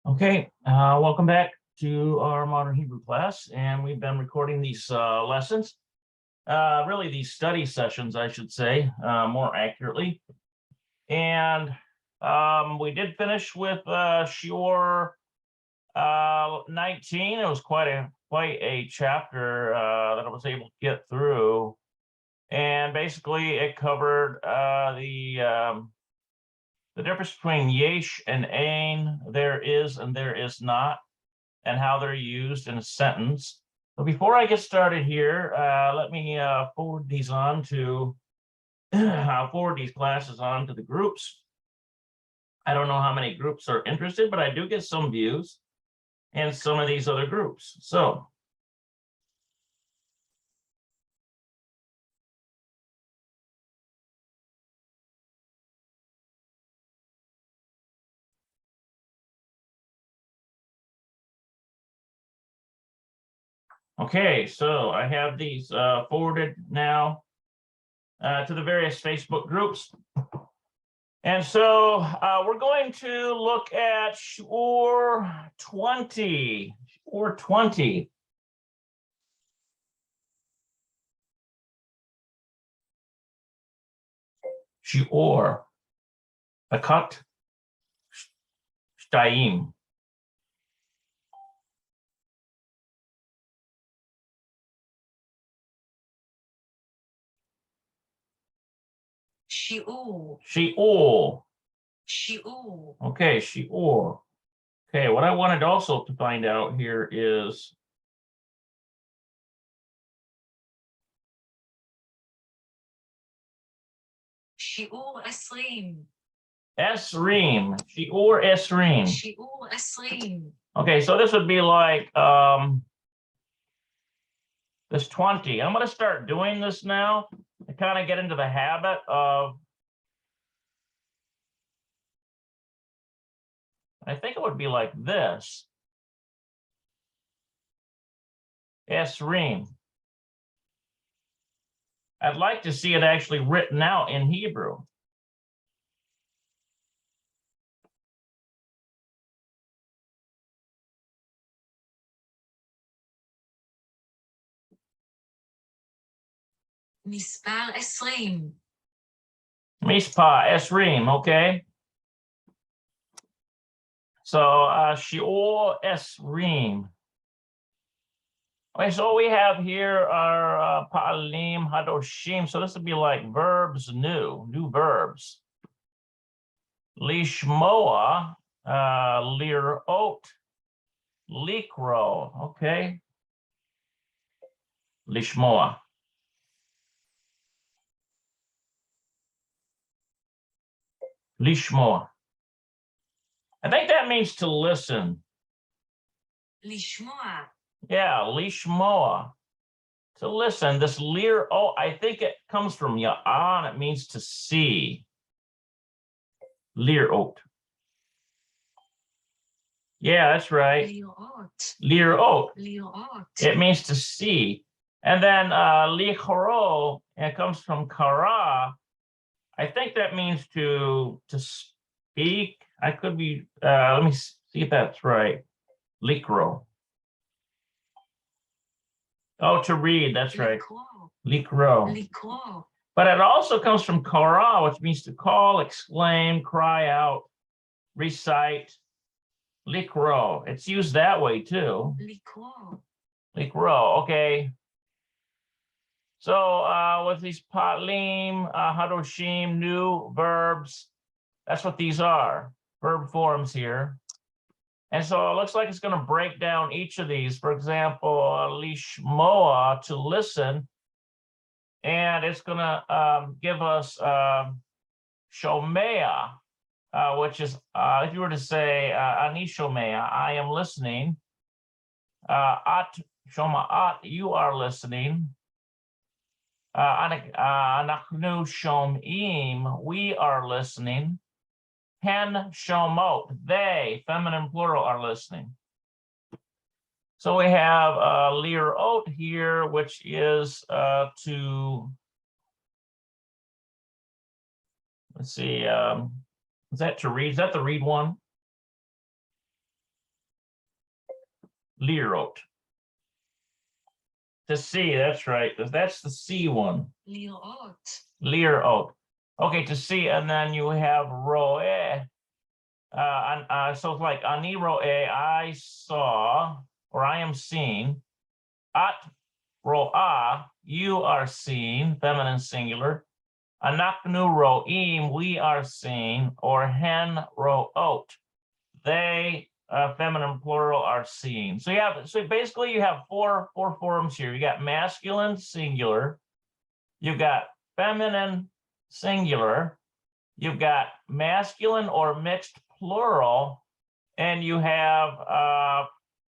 Okay, welcome back to our Modern Hebrew class, and we've been recording these lessons, really these study sessions, I should say, more accurately. And we did finish with Shiur 19. It was quite a chapter that I was able to get through, and basically it covered the difference between yesh and ein, there is and there is not, and how they're used in a sentence. But before I get started here, let me forward these on to, I'll forward these classes on to the groups. I don't know how many groups are interested, but I do get some views in some of these other groups. So, okay, so I have these forwarded now to the various Facebook groups. And so we're going to look at Shiur 20. Shiur 20. Shiur. Akat. Shtayim. Shiur. Shiur. Shiur. Okay, Shiur. Okay, what I wanted also to find out here is Shiur Esrim. Esrim. Shiur Esrim. Shiur Esrim. Okay, so this would be like this 20. I'm going to start doing this now to kind of get into the habit of, I think it would be like this. Esrim. I'd like to see it actually written out in Hebrew. Mispar Esrim. Mispa Esrim, okay. So Shiur Esrim. Okay, so we have here our Pa'alim Hadoshim. So this would be like verbs new verbs. Lishmoa, lirot, likro, okay. Lishmoa. Lishmoa. I think that means to listen. Lishmoa. Yeah, lishmoa. To listen. This lirot, I think it comes from ya'an. It means to see. Lirot. Yeah, that's right. Lirot. Lirot. Lirot. It means to see. And then lichoro, it comes from kara. I think that means to speak. I could be, let me see if that's right. Likro. Oh, to read, that's right. Likro. Likro. But it also comes from kara, which means to call, exclaim, cry out, recite. Likro. It's used that way too. Likro. Likro, okay. So with these patlim, hadoshim, new verbs, that's what these are, verb forms here. And so it looks like it's going to break down each of these. For example, lishmoa, to listen. And it's going to give us shomea, which is, if you were to say, ani shomea, I am listening. At shoma'at, you are listening. Anachnu shom'im, we are listening. Hen shomot, they, feminine plural, are listening. So we have lirot here, which is to, let's see, is that to read? Is that the read one? Lirot. To see, that's right. That's the C one. לראות. Lirot. Okay, to see, and then you have roe. So it's like ani roe, I saw, or I am seeing. At roa, you are seeing, feminine singular. Anaknu roim, we are seeing, or hen root, they, feminine plural, are seeing. So basically you have four forms here. You got masculine singular, you've got feminine singular, you've got masculine or mixed plural, and you have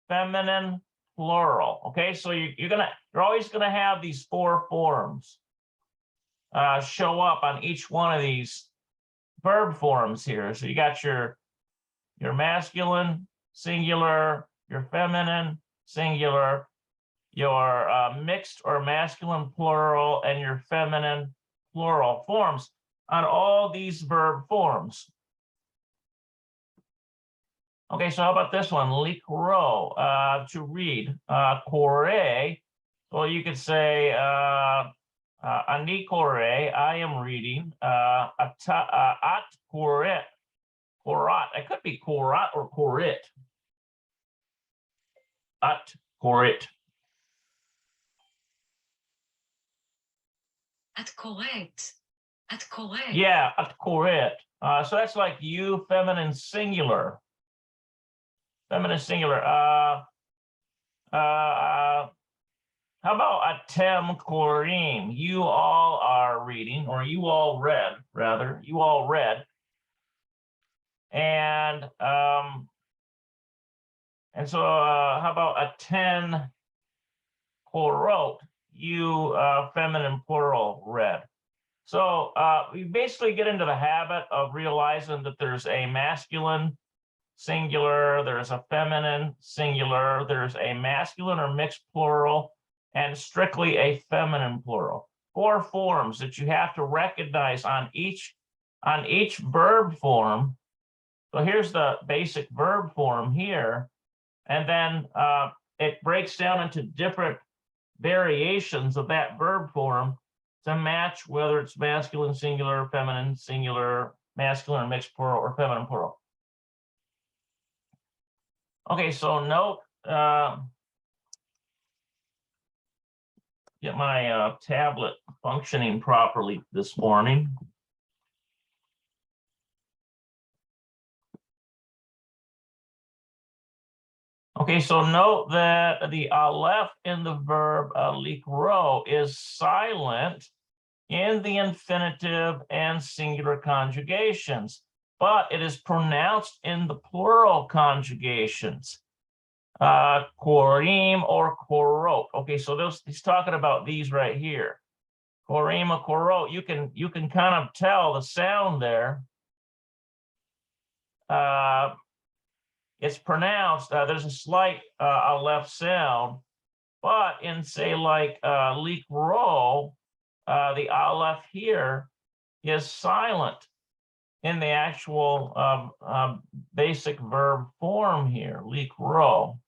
feminine plural. Okay, so you're always gonna have these four forms show up on each one of these verb forms here. So you got your masculine singular, your feminine singular, your mixed or masculine plural, and your feminine plural forms on all these verb forms. Okay, so how about this one? Likro, to read. Kore, well, you could say ani kore, I am reading. At koret, korat. It could be korat or korit. At korit. את קוראת. את קוראת. Yeah, at koret. So that's like you, feminine singular. Feminine singular. How about atem korim? You all are reading, or you all read, rather. You all read. And so how about aten korot? You, feminine plural, read. So we basically get into the habit of realizing that there's a masculine singular, there's a feminine singular, there's a masculine or mixed plural, and strictly a feminine plural. Four forms that you have to recognize on each verb form. So here's the basic verb form here, and then it breaks down into different variations of that verb form to match whether it's masculine singular, feminine singular, masculine or mixed plural, or feminine plural. Okay, so note, get my tablet functioning properly this morning. Okay, so note that the aleph in the verb likro is silent in the infinitive and singular conjugations, but it is pronounced in the plural conjugations. Korim or korot. Okay, so he's talking about these right here. Korim or korot. You can kind of tell the sound there. It's pronounced. There's a slight aleph sound, but in say like likro, the aleph here is silent in the actual basic verb form here, likro.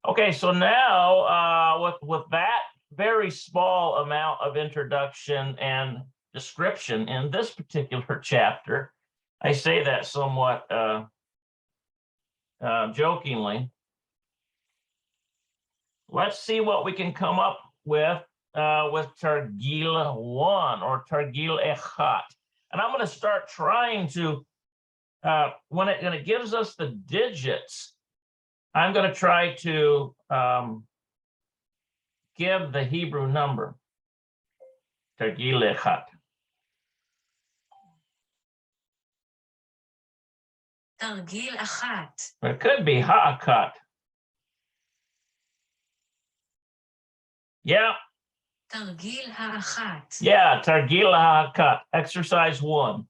Okay, so now with that very small amount of introduction and description in this particular chapter, I say that somewhat jokingly. Let's see what we can come up with Targil 1 or Targil Echat. And I'm going to start trying to, when it gives us the digits, I'm going to try to give the Hebrew number. Targil Echat. תרגיל אחת. It could be Ha'akat. Yeah. תרגיל האחת. Yeah, Targil Ha'akat, exercise 1.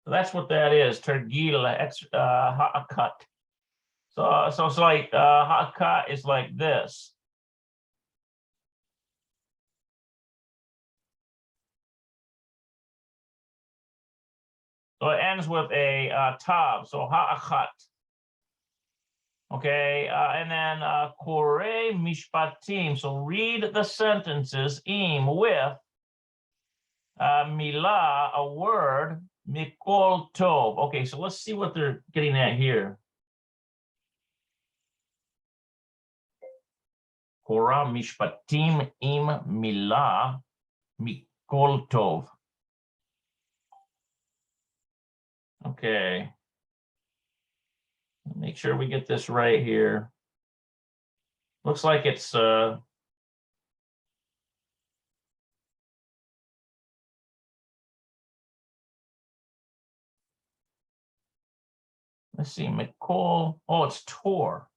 So that's what that is, Targil Ha'akat. So it's like Ha'akat is like this. So it ends with a tav, so Ha'akat. Okay, and then kore mishpatim. So read the sentences im with milah, a word, mikol tov. Okay, so let's see what they're getting at here. Kora mishpatim im milah mikol tov. Okay. Make sure we get this right here. Looks like it's let's see, mikol. Oh, it's tor.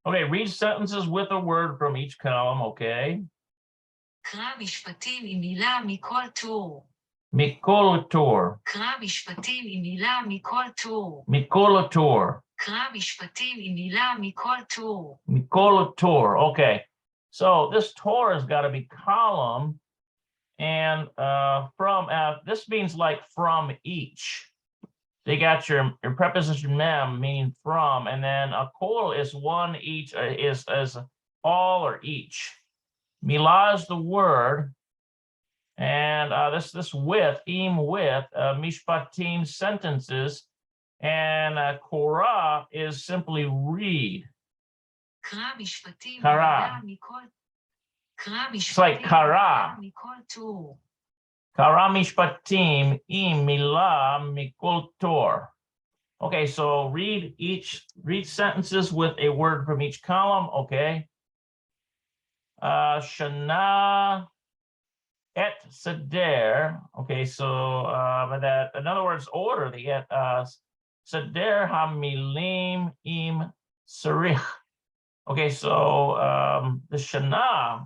Okay, read sentences with a word from each column, okay? קרא משפטים עם מילה מכל טור. Mikol tor. קרא משפטים עם מילה מכל טור. Mikol tor. קרא משפטים עם מילה מכל טור. Mikol tor. Okay. So this tor has got to be column, and from this means like from each. They got your preposition mem meaning from, and then a kol is one each, is all or each. Milah is the word, and this with, im with, mishpatim sentences, and korah is simply read. קרא משפטים קרא. עם מילה מכל... קרא It's like משפטים עם קרא. מילה מכל טור. Kara mishpatim im milah mikol tor. Okay, so read sentences with a word from each column, okay? Shana et seder. Okay, so that, in other words, order the et seder hamilim im sarich. Okay, so the shana,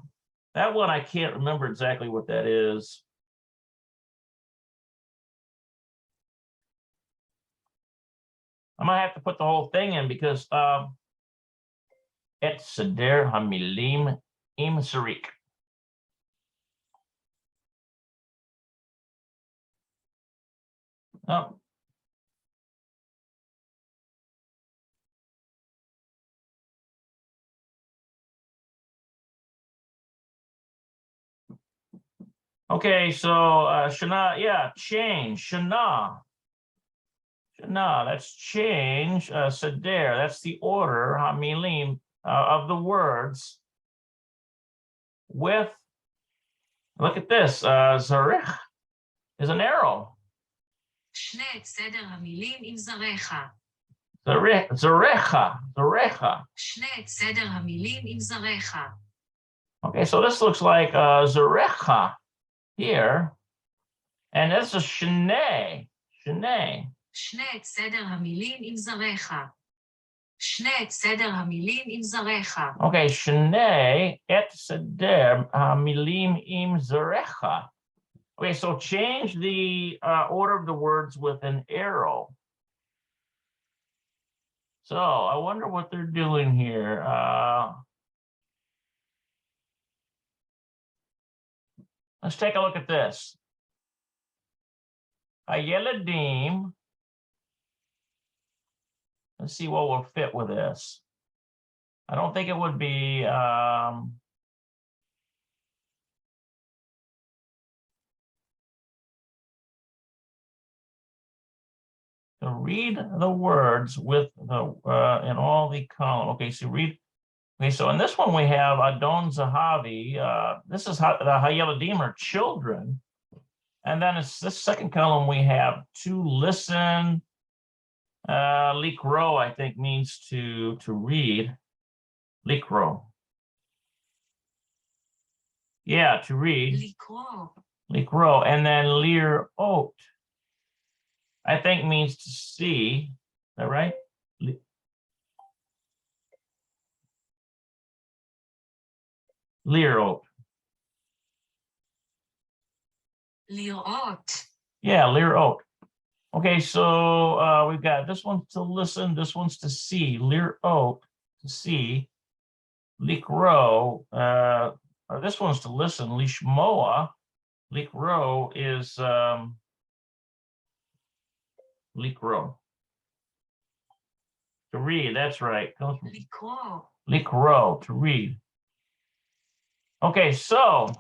that one I can't remember exactly what that is. I might have to put the whole thing in because et seder hamilim im sarich. Oh. Okay, so shana, yeah, change, shana. Shana, that's change, seder, that's the order, hamilim, of the words with, look at this, zarich is an arrow. שנה את סדר המילים עם זרעך. Zarecha. שנה את סדר המילים עם זרעך. Okay, so this looks like zarecha here, and this is shene. שנה את סדר המילים עם זרעך. שנה את סדר המילים עם זרעך. Okay, shene et seder hamilim im zarecha. Okay, so change the order of the words with an arrow. So I wonder what they're doing here. Let's take a look at this. Hayeladim. Let's see what will fit with this. I don't think it would be to read the words with the in all the column. Okay, so read. Okay, so in this one we have Adon Zahavi. This is how the Hayeladim are children, and then it's this second column we have to listen. Likro, I think, means to read. Likro. Yeah, to read. Likro, and then lir ot, I think means to see. Is that right? Lirot. לראות. Yeah, lirot. Okay, so we've got this one's to listen, this one's to see. Lirot, to see. Likro, or this one's to listen. Lishmoa. Likro is Likro. To read, that's right. Comes from לקרוא. likro, to read. Okay, so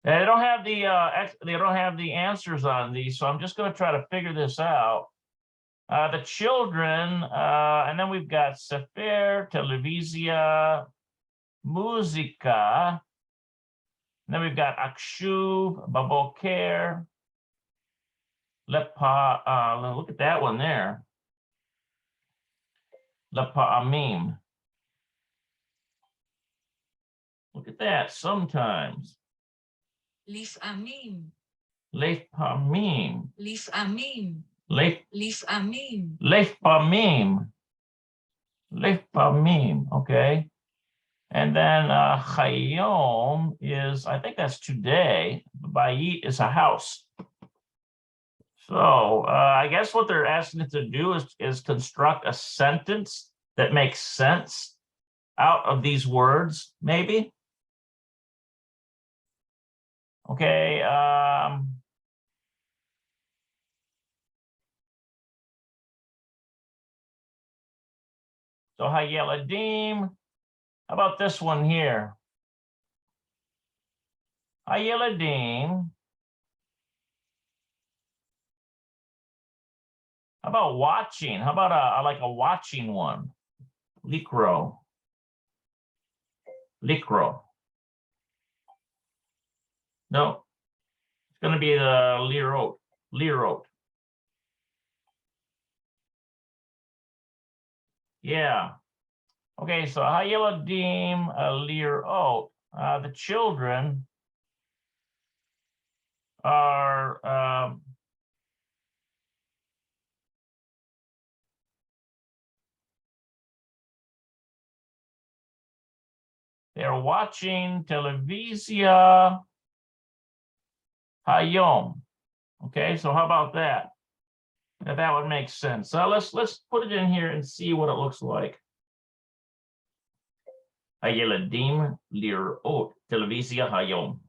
they don't have the answers on these, so I'm just going to try to figure this out. The children, and then we've got Sefer, Televizia, Musica. And then we've got Akshuv, Baboker, Lepa, look at that one there. Lepa'amim. Look at that, sometimes. לפעמים. Lepa'amim. לפעמים. Lef, לפעמים. Lefpamim. Lefpamim, okay. And then Chayom is, I think that's today. Bayit is a house. So I guess what they're asking it to do is construct a sentence that makes sense out of these words, maybe. Okay. So Hayeladim, how about this one here? Hayeladim. How about watching? How about like a watching one? Likro. Likro. No, it's going to be the lirot. Lirot. Yeah. Okay, so Hayeladim lirot. The children are they're watching Televizia Hayom. Okay, so how about that? That would make sense. So let's put it in here and see what it looks like. Hayeladim lirot Televizia Hayom.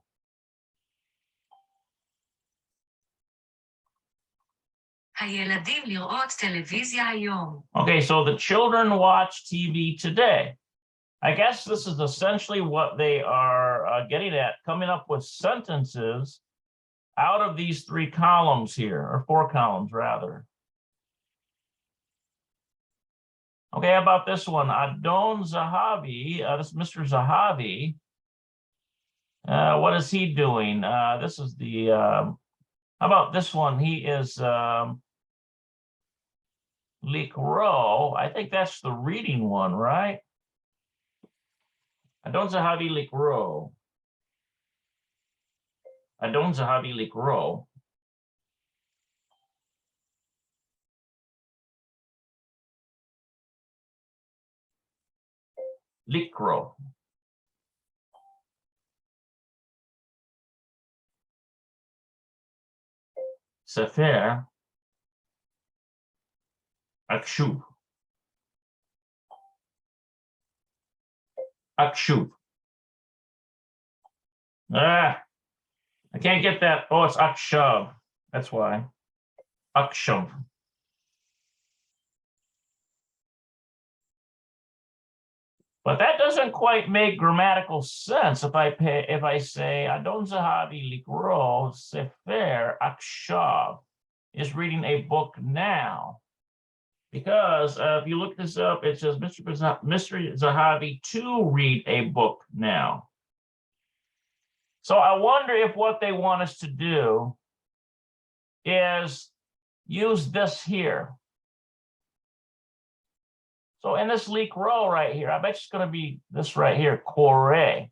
הילדים לראות טלוויזיה היום. Okay, so the children watch TV today. I guess this is essentially what they are getting at, coming up with sentences out of these three columns here, or four columns rather. Okay, how about this one? Adon Zahavi, this is Mr. Zahavi. What is he doing? This is the, how about this one? He is Likro. I think that's the reading one, right? Adon Zahavi Likro. Adon Zahavi Likro. Likro. Sefer. Akshuv. Akshuv. I can't get that. Oh, it's Akshav. That's why. Akshav. But that doesn't quite make grammatical sense if I say Adon Zahavi Likro Sefer Akshav is reading a book now. Because if you look this up, it says Mr. Zahavi to read a book now. So I wonder if what they want us to do is use this here. So in this leak row right here, I bet it's going to be this right here, Kore.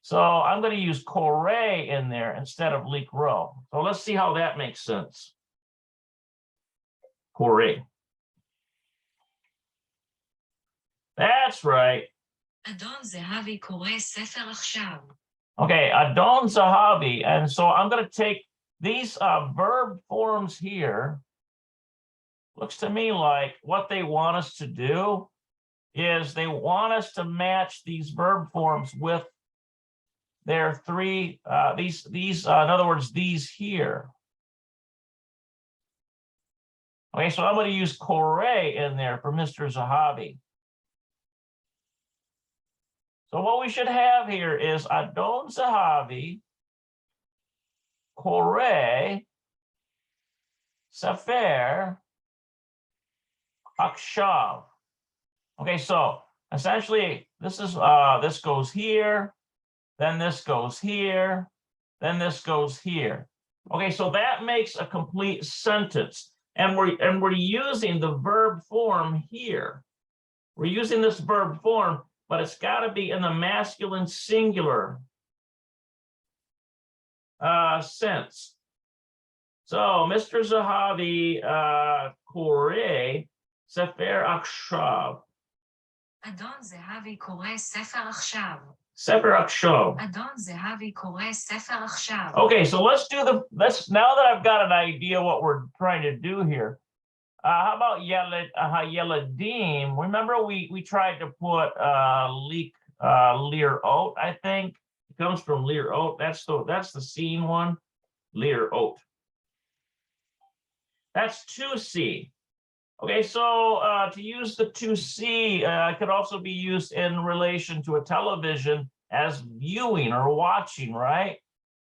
So I'm going to use Kore in there instead of leak row. So let's see how that makes sense. Kore. That's right. אדון זהבי קורא ספר עכשיו. Okay, Adon Zahavi. And so I'm going to take these verb forms here. Looks to me like what they want us to do is they want us to match these verb forms with their three, in other words, these here. Okay, so I'm going to use Kore in there for Mr. Zahavi. So what we should have here is Adon Zahavi, Kore, Sefer, Akshav. Okay, so essentially this is this goes here, then this goes here, then this goes here. Okay, so that makes a complete sentence. And we're using the verb form here. We're using this verb form, but it's got to be in the masculine singular sense. So Mr. Zahavi Kore Sefer Akshav. אדון זהבי קורא ספר עכשיו. Sefer Akshav. אדון זהבי קורא ספר עכשיו. Okay, so let's now that I've got an idea what we're trying to do here. How about Yeladim? Remember we tried to put Lear Oat, I think. It comes from Lear Oat. That's the scene one. Lear Oat. That's 2C. Okay, so to use the 2C could also be used in relation to a television as viewing or watching, right?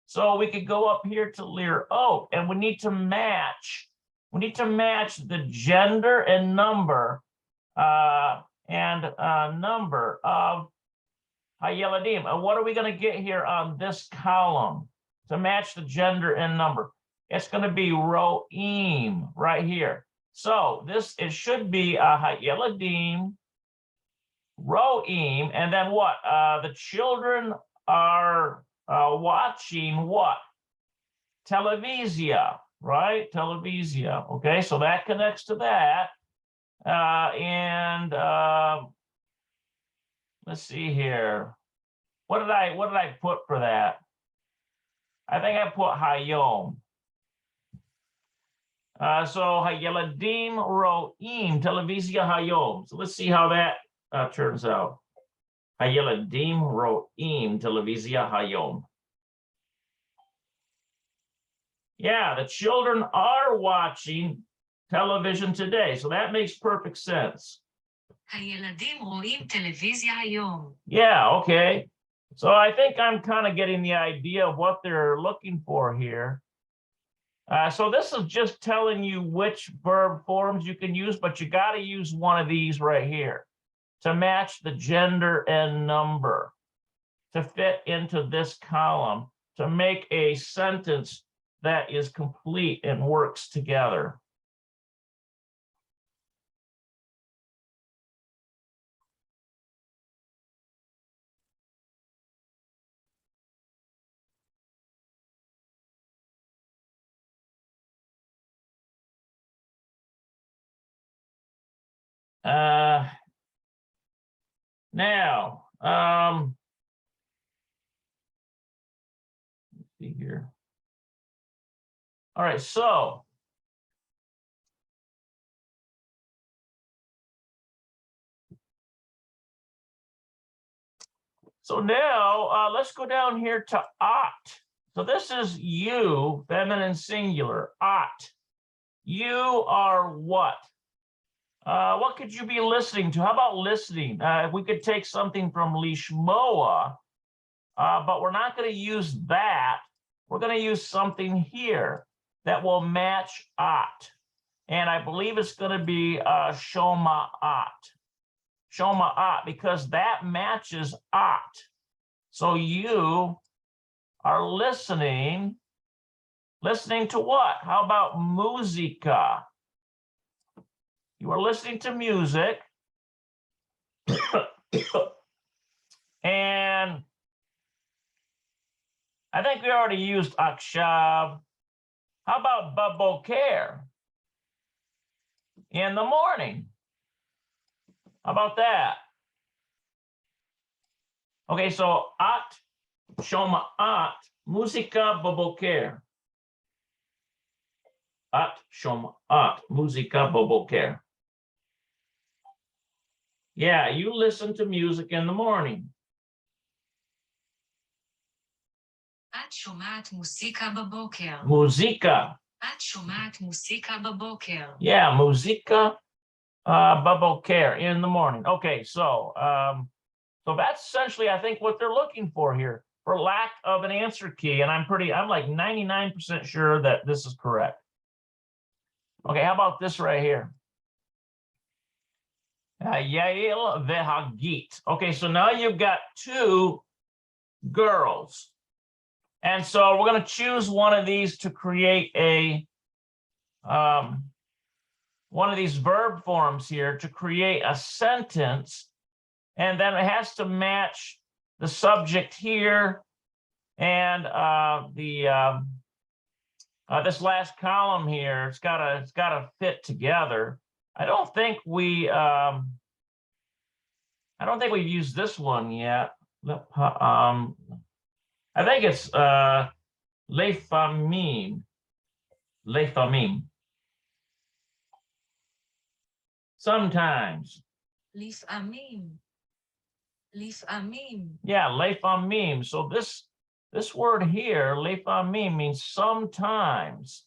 So we could go up here to Lear Oat, and we need to match. We need to match the gender and number of Hayeladim. And what are we going to get here on this column to match the gender and number? It's going to be Ro'im right here. So it should be Hayeladim, Ro'im, and then what? The children are watching what? Televisia, right? Televisia. Okay, so that connects to that. Let's see here. What did I put for that? I think I put Hayom. So Hayeladim Ro'im Televisia Hayom. So let's see how that turns out. Hayeladim Ro'im Televisia Hayom. Yeah, the children are watching television today. So that makes perfect sense. הילדים רואים טלוויזיה היום. Yeah, okay. So I think I'm kind of getting the idea of what they're looking for here. So this is just telling you which verb forms you can use, but you got to use one of these right here to match the gender and number to fit into this column to make a sentence that is complete and works together. Now, let's see here. All right, so now let's go down here to ought. So this is you, feminine singular, ought. You are what? What could you be listening to? How about listening? We could take something from lishmoa, but we're not going to use that. We're going to use something here that will match ought. And I believe it's going to be shoma'at. Shoma'at, because that matches ought. So you are listening. Listening to what? How about musica? You are listening to music. And I think we already used akshav. How about baboker? In the morning. How about that? Okay, so at, shoma at, musica baboker. At, shoma at, musica baboker. Yeah, you listen to music in the morning. את שומעת מוסיקה בבוקר. Musica. את שומעת מוסיקה בבוקר. Yeah, musica baboker, in the morning. Okay, so that's essentially, I think, what they're looking for here, for lack of an answer key. And I'm like 99% sure that this is correct. Okay, how about this right here? Yael vehagit. Okay, so now you've got two girls. And so we're going to choose one of these to create a one of these verb forms here to create a sentence. And then it has to match the subject here and this last column here. It's gotta fit together. I don't think we've used this one yet. I think it's les familles. Les familles. Sometimes. לפעמים. לפעמים. Yeah, les familles. So this word here, les familles, means sometimes.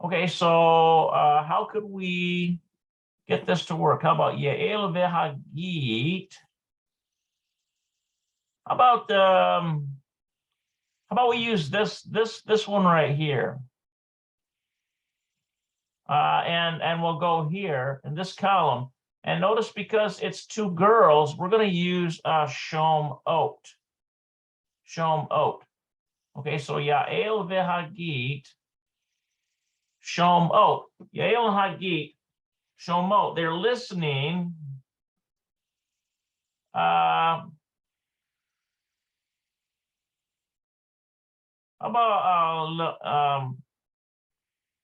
Okay, so how could we get this to work? How about Yael vehagit? How about we use this one right here? And we'll go here in this column. And notice, because it's two girls, we're going to use shom ot. Shom ot. Okay, so Yael vehagit, shom ot. Yael hagit, shom ot. They're listening.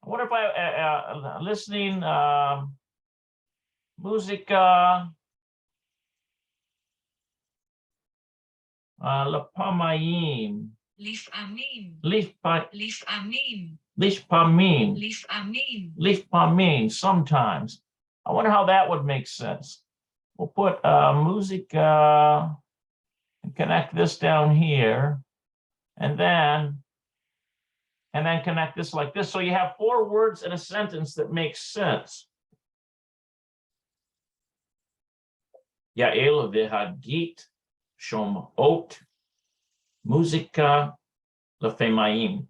What if I listening musica לפעמים. לפעמים. לפעמים. לפעמים. לפעמים. לפעמים. לפעמים. Sometimes. I wonder how that would make sense. We'll put musica and connect this down here, and then connect this like this. So you have four words in a sentence that makes sense. Yael vehagit shomot musica לפעמים.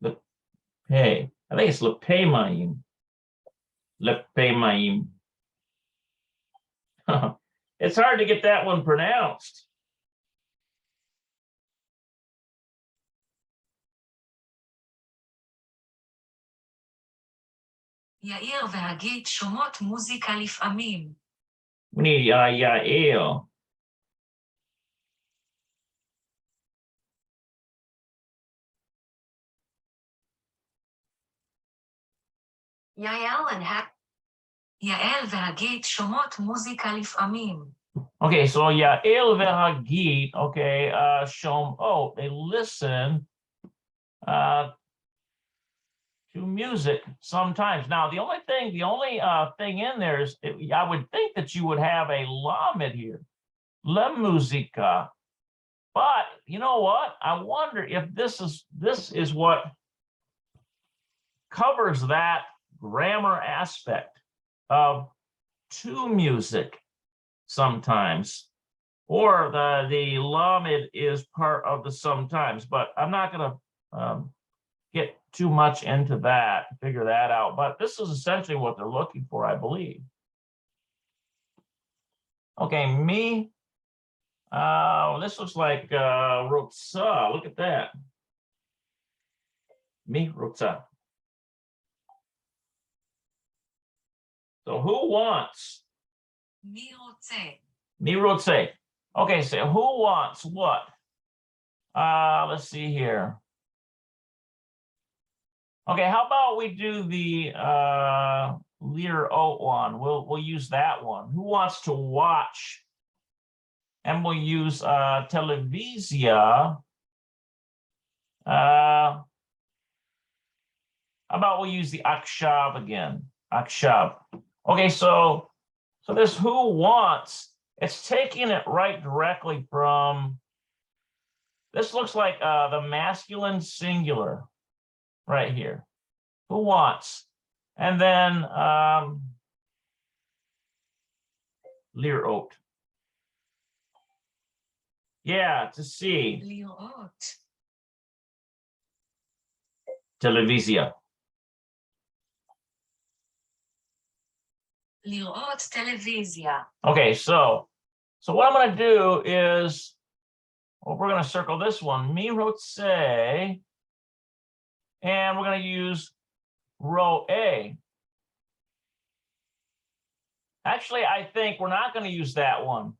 Lepay. I think it's לפעמים. לפעמים. It's hard to get that one pronounced. יאיר והגית שומעות מוזיקה לפעמים. We need Yael. יעל והגית שומעות מוזיקה לפעמים. Okay, so Yael vehagit, okay, shomot, they listen to music sometimes. Now, the only thing in there is, I would think that you would have a lamed here, la musica. But you know what? I wonder if this is what covers that grammar aspect of to music sometimes, or the lamed is part of the sometimes. But I'm not going to get too much into that, figure that out. But this is essentially what they're looking for, I believe. Okay, me. This looks like rotsa. Look at that. Me rotsa. So who wants? מי רוצה? Me rotse. Okay, so who wants what? Let's see here. Okay, how about we do the Lear Oat one? We'll use that one. Who wants to watch? And we'll use televisia. How about we use the akshav again? Akshav. Okay, so this who wants, it's taking it right directly from This looks like the masculine singular right here. Who wants? And then lirot. Yeah, to see. לראות. Televisia. לראות טלוויזיה. Okay, so what I'm going to do is, well, we're going to circle this one, mirotse, and we're going to use row A. Actually, I think we're not going to use that one.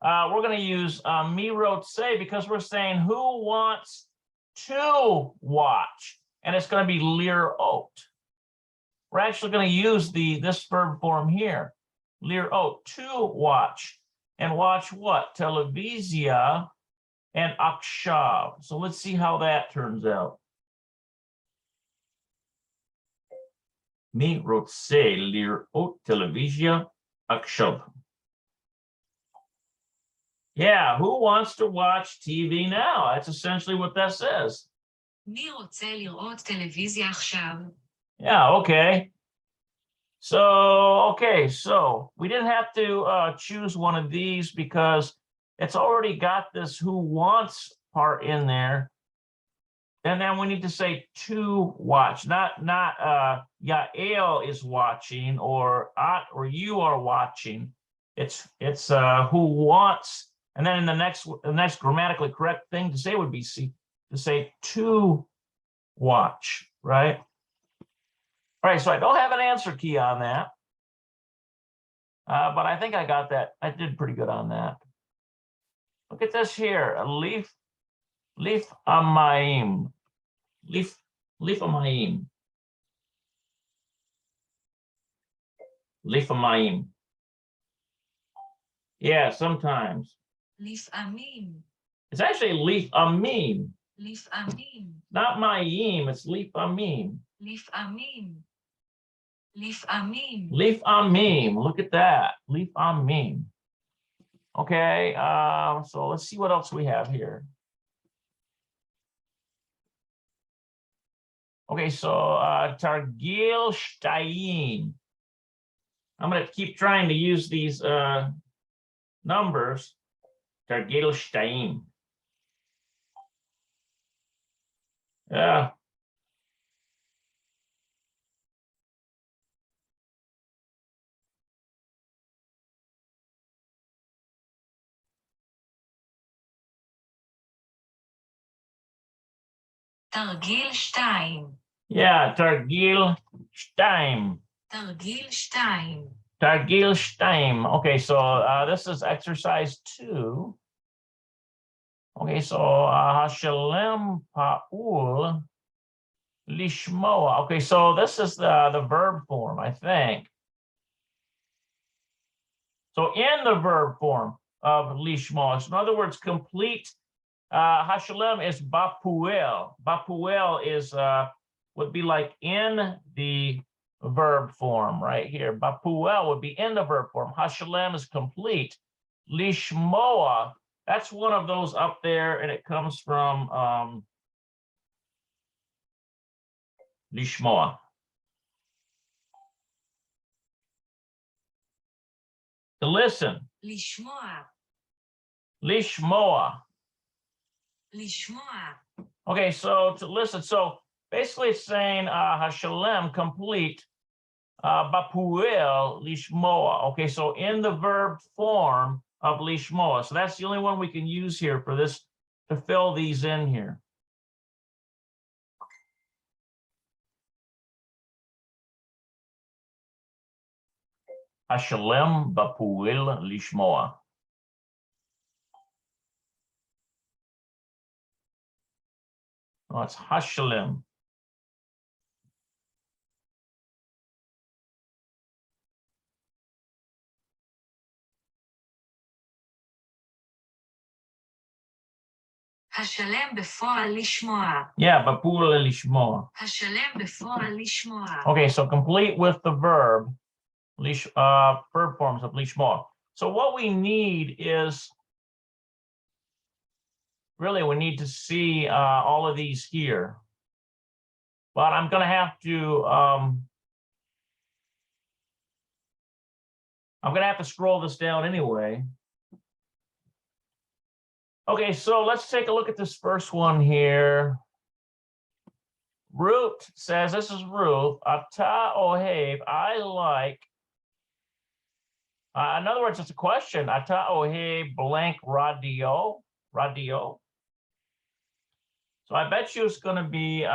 We're going to use mirotse because we're saying who wants to watch, and it's going to be lirot. We're actually going to use this verb form here, lirot, to watch. And watch what? Televisia and akshav. So let's see how that turns out. Mi rotse lirot televisia akshav. Yeah, who wants to watch TV now? That's essentially what that says. מי רוצה לראות טלוויזיה עכשיו? Yeah, okay. So we didn't have to choose one of these because it's already got this who wants part in there. And then we need to say to watch, not Yael is watching or you are watching. It's who wants. And then in the next grammatically correct thing to say would be to say to watch, right? All right, so I don't have an answer key on that, but I think I got that. I did pretty good on that. Look at this here, leaf amayim, leaf amayim, leaf amayim. Yeah, sometimes. לפעמים. It's actually leaf amim. לפעמים. Not mayim, it's leaf amim. לפעמים. לפעמים. Leaf amim, look at that, leaf amim. Okay, so let's see what else we have here. Okay, so Targil Shtayim. I'm going to keep trying to use these numbers. Targil Shtayim. Yeah. תרגיל 2. Yeah, Targil Shtayim. תרגיל 2. Targil Shtayim. Okay, so this is exercise 2. Okay, so Hashalem Pa'ul Lishmoa. Okay, so this is the verb form, I think. So in the verb form of Lishmoa, so in other words, complete Hashalem is Bapuel. Bapuel is would be like in the verb form right here. Bapuel would be in the verb form. Hashalem is complete. Lishmoa, that's one of those up there, and it comes from Lishmoa. To listen. לשמוע. Lishmoa. לשמוע. Okay, so to listen. So basically it's saying Hashalem, complete, Bapuel Lishmoa. Okay, so in the verb form of Lishmoa. So that's the only one we can use here for this, to fill these in here. Hashalem Bapuel Lishmoa. Oh, it's Hashalem. השלם בפועל לשמוע. Yeah, Bapuel Lishmoa. השלם בפועל לשמוע. Okay, so complete with the verb, verb forms of Lishmoa. So what we need is really we need to see all of these here. But I'm going to have to scroll this down anyway. Okay, so let's take a look at this first one here. Ruth says, this is Ruth, Ata ohev, I like. In other words, it's a question. Ata ohev blank radio. So I bet you it's going to be,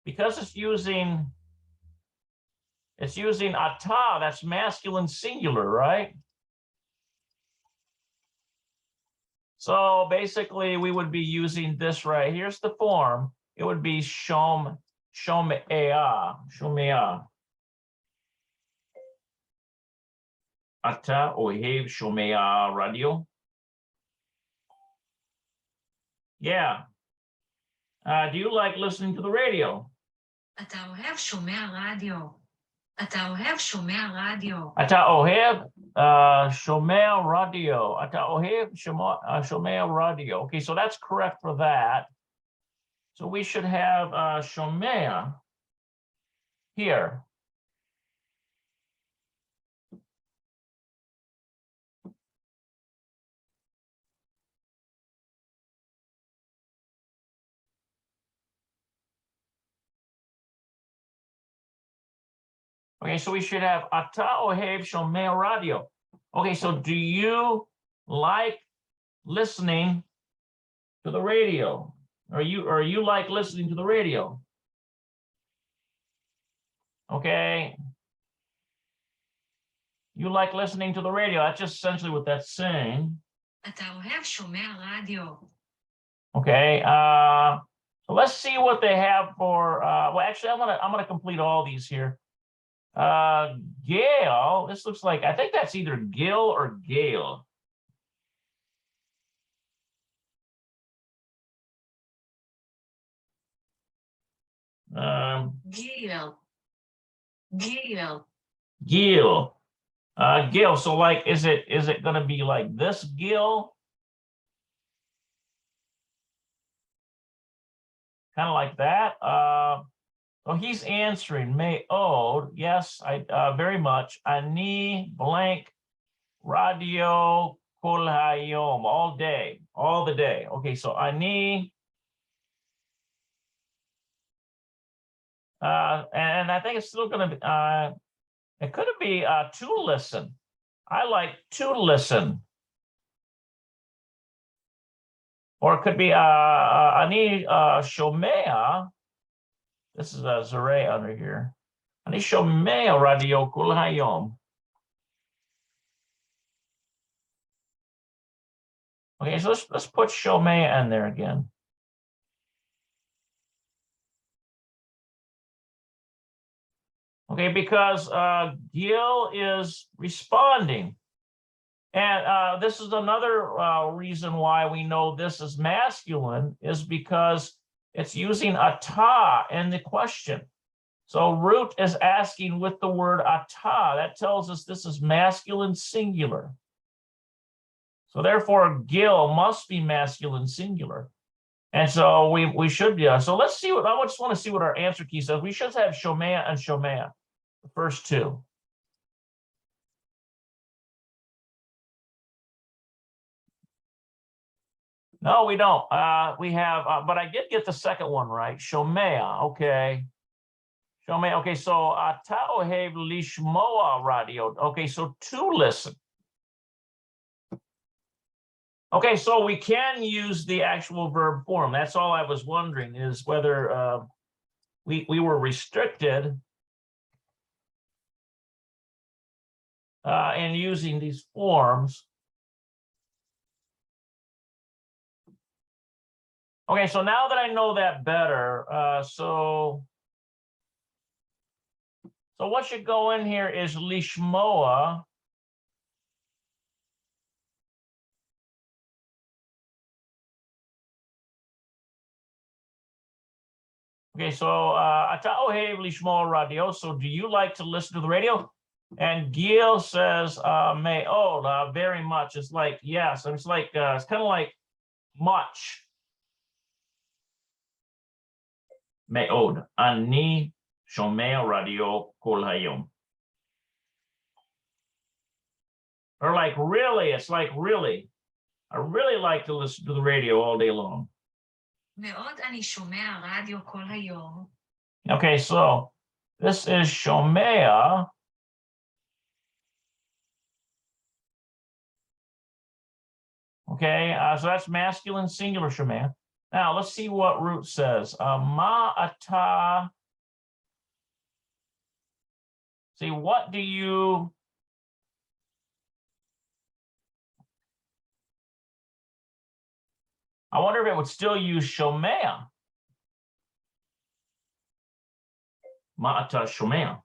because it's using ata, that's masculine singular, right? So basically we would be using this right. Here's the form. It would be shomea. Ata ohev shomea radio. Yeah. Do you like listening to the radio? אתה אוהב שומע רדיו. אתה אוהב שומע רדיו. אתה אוהב שומע radio. אתה אוהב שומע radio. Okay, so that's correct for that. So we should have shomea here. Okay, so we should have ata ohev shomea radio. Okay, so do you like listening to the radio? Or you like listening to the radio? Okay. You like listening to the radio. That's just essentially what that's saying. אתה אוהב שומע רדיו. Okay. So let's see what they have for well, actually I'm gonna complete all these here. Gail, this looks like, I think that's either Gil or Gale. Gil. Gil. Gil. So like, is it gonna be like this Gil? Kind of like that. So he's answering may ode. Yes, I very much. Ani blank radio kol hayom, all day, all the day. Okay, so ani. And I think it's still going to be, it could be to listen. I like to listen. Or it could be ani shomea. This is a Zare under here. Ani shomea radio kol hayom. Okay, so let's put shomea in there again. Okay, because Gil is responding. And this is another reason why we know this is masculine, is because it's using ata in the question. So Ruth is asking with the word ata. That tells us this is masculine singular. So therefore, Gil must be masculine singular. And so we should be. So let's see what, I just want to see what our answer key says. We should have shomea and shomea, the first two. No, we don't. We have, but I did get the second one right. Shomea, okay. Shomea, okay, so ata ohev lishmoa radio. Okay, so to listen. Okay, so we can use the actual verb form. That's all I was wondering, is whether we were restricted in using these forms. Okay, so now that I know that better, so what should go in here is lishmoa. Okay, so ata ohev lishmoa radio. So do you like to listen to the radio? And Gil says me'od, very much. It's like yes. It's like it's kind of like much. מאוד. אני שומע רדיו כל היום. Or like really, it's like really. I really like to listen to the radio all day long. מאוד אני שומע רדיו כל היום. Okay, so this is שומע. Okay, so that's masculine singular שומע. Now let's see what root says. מה אתה. See, what do you. I wonder if it would still use שומע. מה אתה שומע?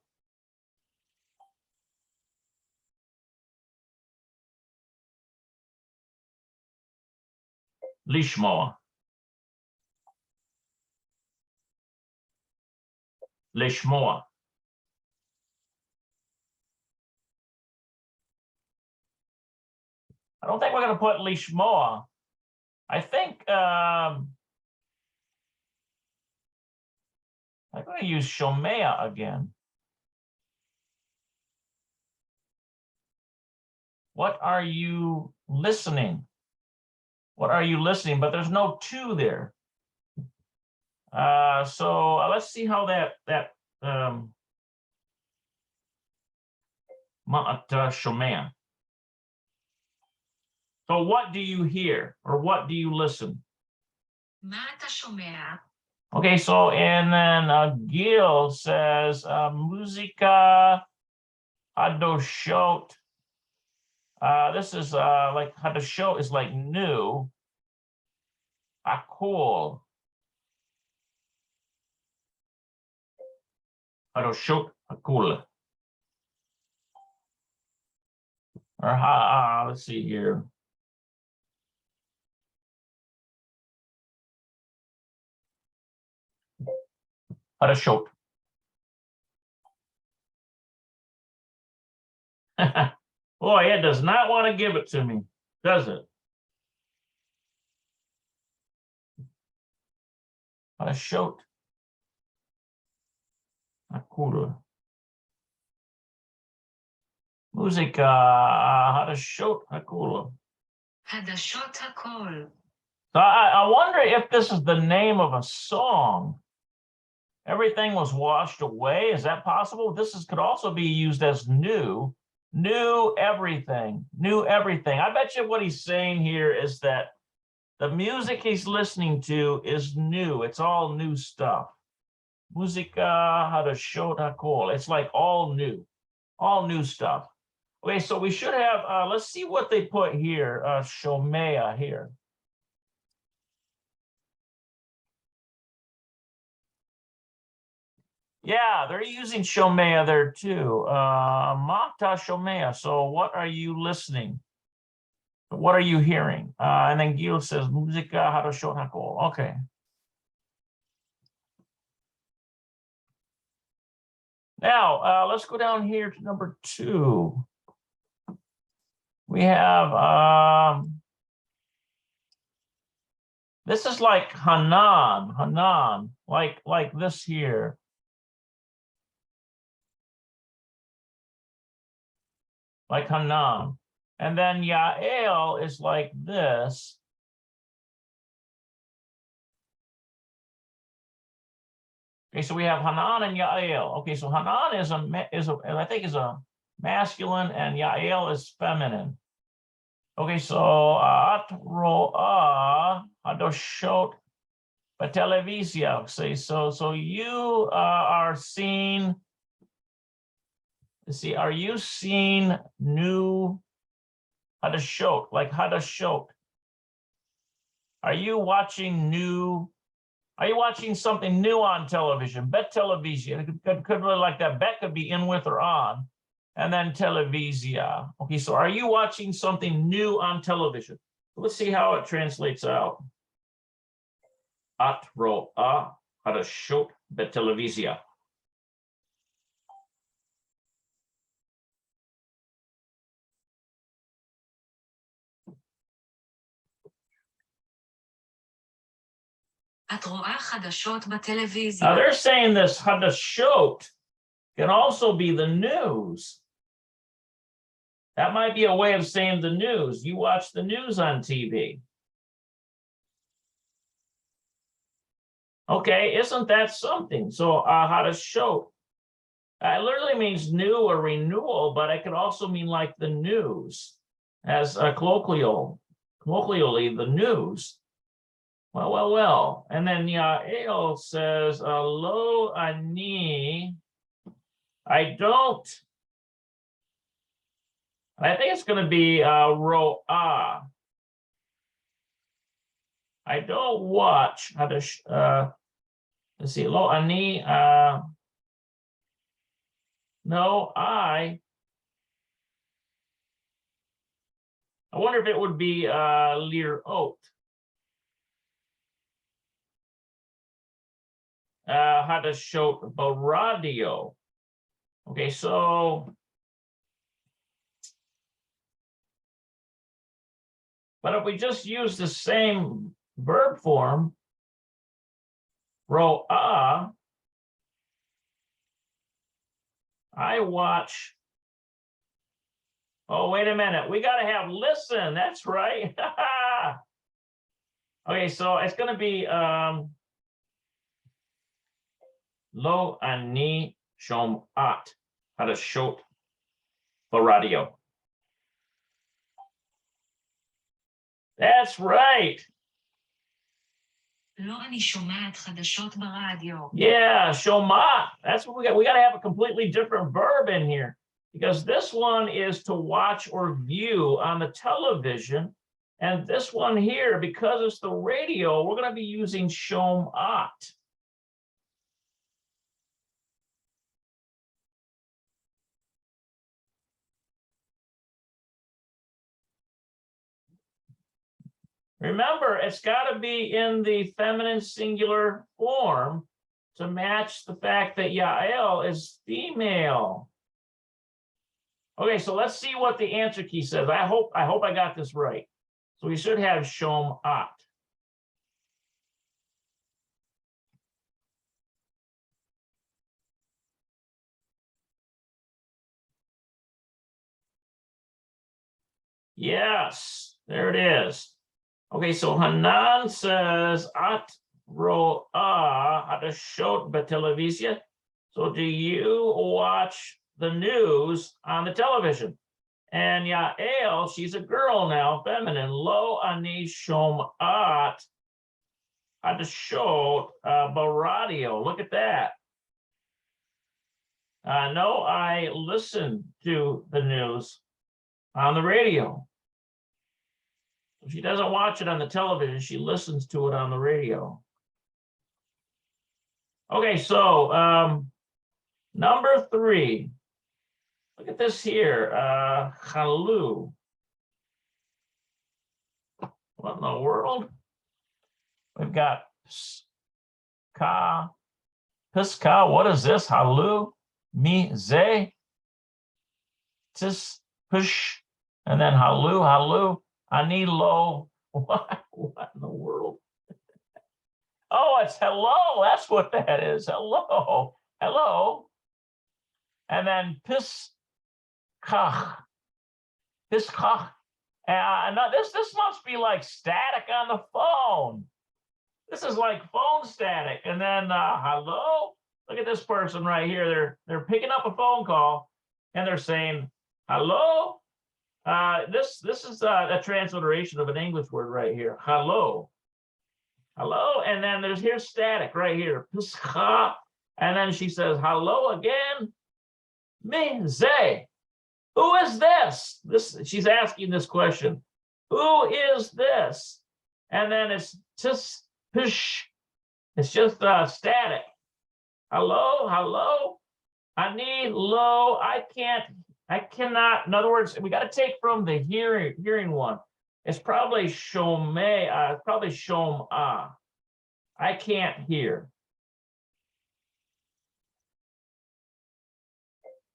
לשמוע. לשמוע. I don't think we're going to put לשמוע. I think I'm going to use שומע again. What are you listening? What are you listening? But there's no to there. So let's see how that מה אתה שומע. So what do you hear or what do you listen? מה אתה שומע? Okay, so and then Gil says muzika hadoshot. This is like hadoshot is like new. Akol. Hadoshot akol. Or let's see here. Hadoshot. Boy, it does not want to give it to me, does it? Hadoshot. Akul. Muzika hadoshot akul. חדשות הכל. So I wonder if this is the name of a song. Everything was washed away. Is that possible? Could also be used as new everything, new everything. I bet you what he's saying here is that the music he's listening to is new. It's all new stuff. Muzika hadashot hakol. It's like all new stuff. Okay, so we should have, let's see what they put here, shomea here. Yeah, they're using shomea there too. Mata shomea. So what are you listening? What are you hearing? And then Gil says, Muzika hadoshot hakol. Okay. Now, let's go down here to number 2. We have, this is like Hanan, like this here. Like Hanan. And then Yael is like this. Okay, so we have Hanan and Yael. Okay, so Hanan is I think is a masculine and Yael is feminine. Okay, so at roa hadoshot batelevizia. Say so you are seeing. Let's see, are you seeing new hadoshot, like hadoshot? Are you watching something new on television? Bet television. Could really like that. Bet could be in with or on. And then televizia. Okay, so are you watching something new on television? Let's see how it translates out. At ro'a hadashot betelevizia. את רואה חדשות בטלוויזיה. Now they're saying this hadashot can also be the news. That might be a way of saying the news. You watch the news on TV. Okay, isn't that something? So hadashot, it literally means new or renewal, but it could also mean like the news, as colloquially, the news. Well. And then Yael says, lo ani, I don't. I think it's going to be ro'ah. I don't watch. Let's see, lo ani. No, I wonder if it would be lir'ot. Hadashot baradio. Okay, so. But if we just use the same verb form, ro'ah, I watch. Oh, wait a minute. We got to have listen. That's right. Okay, so it's going to be lo ani shom'at hadashot baradio. That's right. לא, אני שומעת חדשות ברדיו. Yeah, shoma. That's what we got. We got to have a completely different verb in here because this one is to watch or view on the television. And this one here, because it's the radio, we're going to be using shomat. Remember, it's got to be in the feminine singular form to match the fact that Yael is female. Okay, so let's see what the answer key says. I hope I got this right. So we should have shomat. Yes, there it is. Okay, so Hanan says at ro'a hadashot b'televizia. So do you watch the news on the television? And Yael, she's a girl now, feminine. Lo ani shom'at hadashot baradio. Look at that. No, I listen to the news on the radio. She doesn't watch it on the television. She listens to it on the radio. Okay, so number 3. Look at this here. Chalu. What in the world? We've got piska. Piska. What is this? Halu. Mi ze. Tis push. And then halu. Ani lo. What in the world? Oh, it's hello. That's what that is. Hello. And then piskach. Piskach. No, this must be like static on the phone. This is like phone static. And then hello. Look at this person right here. They're picking up a phone call and they're saying hello. This is a transliteration of an English word right here. Hello. And then here's static right here. Pischa. And then she says hello again. Me ze. Who is this? She's asking this question. Who is this? And then it's tis pish. It's just static. Hello. Ani lo. I cannot. In other words, we got to take from the hearing one. It's probably shomei. Probably shom'a. I can't hear.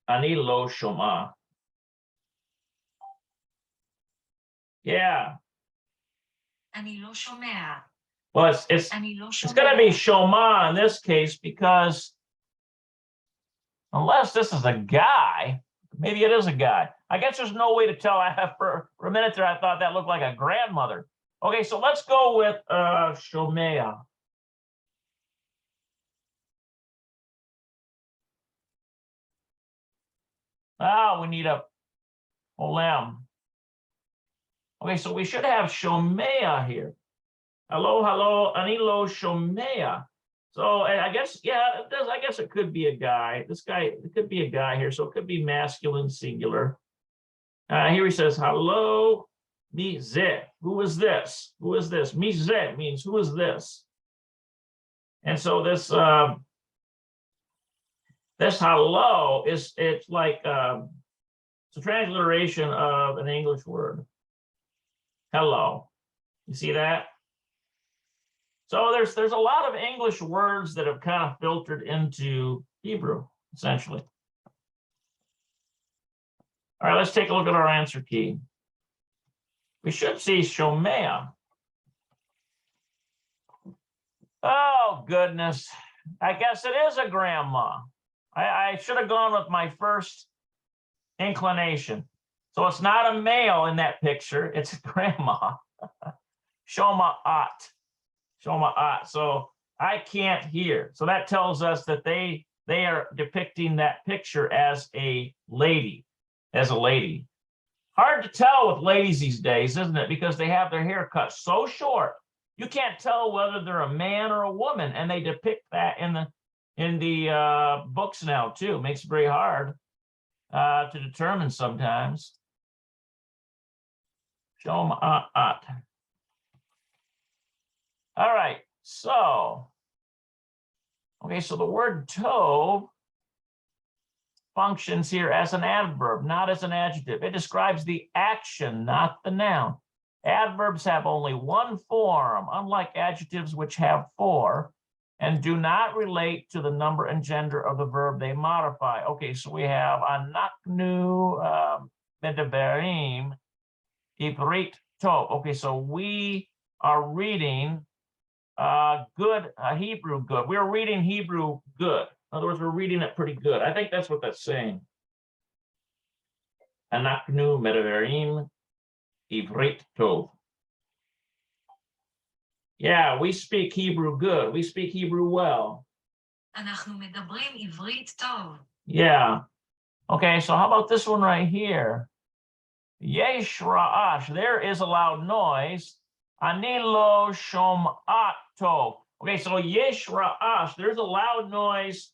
Ani lo shom'a. Yeah. אני לא שומע. Well, it's אני לא it's going to be שומע. shoma in this case because unless this is a guy, maybe it is a guy. I guess there's no way to tell. For a minute there, I thought that looked like a grandmother. Okay, so let's go with shomea. We need a olam. Okay, so we should have shomea here. Hello, hello, anilo shomea. So I guess, yeah, it does. I guess it could be a guy. This guy, it could be a guy here. So it could be masculine, singular. Here he says, hello, mi ze. Who is this? Who is this? Mi ze means who is this? And so this hello it's like it's a transliteration of an English word. Hello. You see that? So there's a lot of English words that have kind of filtered into Hebrew, essentially. All right, let's take a look at our answer key. We should see shomea. Oh, goodness. I guess it is a grandma. I should have gone with my first inclination. So it's not a male in that picture. It's a grandma. Shoma'at. Shoma'at. So I can't hear. So that tells us that they are depicting that picture as a lady. Hard to tell with ladies these days, isn't it? Because they have their hair cut so short. You can't tell whether they're a man or a woman, and they depict that in the books now too. It makes it very hard to determine sometimes. Shoma'at. All right, so okay, so the word tov functions here as an adverb, not as an adjective. It describes the action, not the noun. Adverbs have only one form, unlike adjectives which have four, and do not relate to the number and gender of the verb they modify. Okay, so we have anaknu medaberim ivrit tov. Okay, so we are reading good, Hebrew good. We're reading Hebrew good. In other words, we're reading it pretty good. I think that's what that's saying. Anaknu medaberim ivrit tov. Yeah, we speak Hebrew good. We speak Hebrew well. אנחנו מדברים עברית טוב. Yeah. Okay, so how about this one right here? Yesh ra'ash. There is a loud noise. Ani lo shom'at tov. Okay, so yesh ra'ash. There's a loud noise.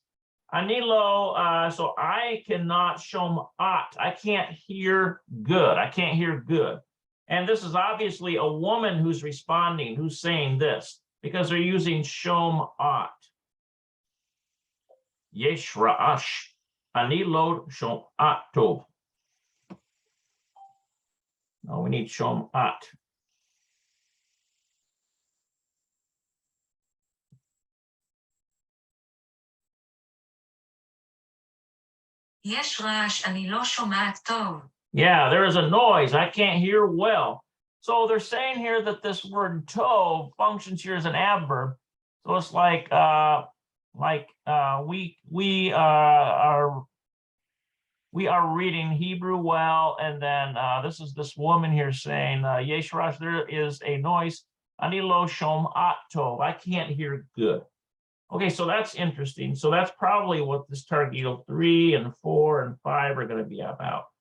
Ani lo, so I cannot shom'at. I can't hear good. I can't hear good. And this is obviously a woman who's responding, who's saying this, because they're using shom'at. Yesh ra'ash. Ani lo shom'at tov. No, we need shom'at. יש רעש, אני לא שומעת טוב. Yeah, there is a noise. I can't hear well. So they're saying here that this word tov functions here as an adverb. So it's like we are reading Hebrew well, and then this is this woman here saying yesh rash, there is a noise. Ani lo shom'at tov. I can't hear good. Okay, so that's interesting. So that's probably what this Targil 3 and 4 and 5 are going to be about.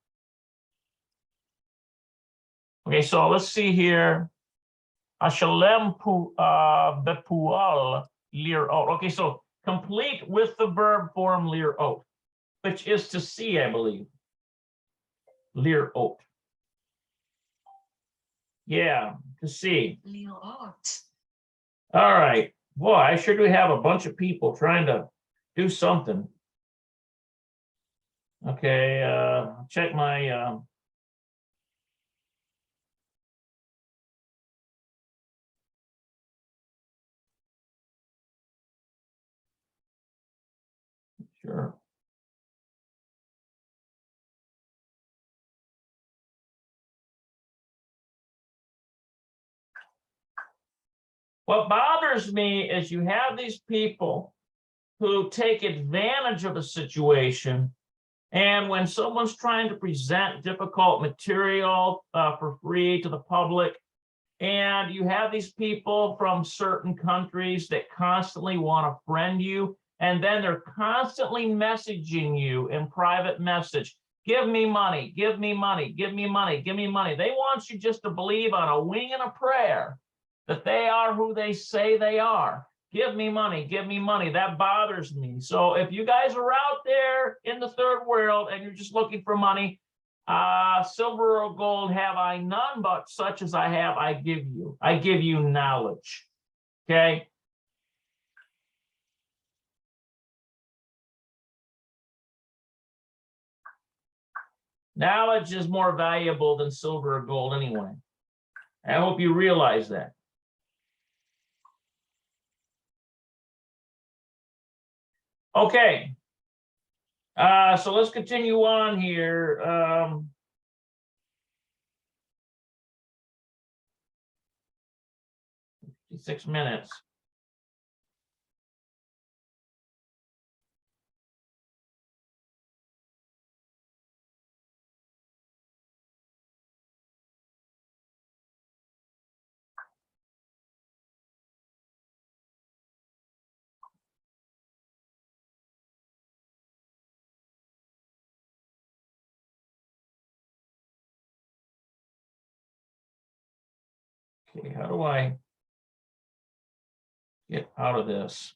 Okay, so let's see here. Ashalem bepual lirot. Okay, so complete with the verb form lirot, which is to see, I believe. Lirot. Yeah, to see. לראות. All right. Boy, I sure do have a bunch of people trying to do something. Okay, check my sure. What bothers me is you have these people who take advantage of a situation. And when someone's trying to present difficult material for free to the public, and you have these people from certain countries that constantly want to friend you, and then they're constantly messaging you in private message, give me money, give me money, give me money, give me money. They want you just to believe on a wing and a prayer that they are who they say they are. Give me money, give me money. That bothers me. So if you guys are out there in the third world and you're just looking for money, silver or gold have I none, but such as I have, I give you. I give you knowledge. Okay. Knowledge is more valuable than silver or gold anyway. I hope you realize that. Okay. So let's continue on here. 6 minutes. Okay, how do I get out of this?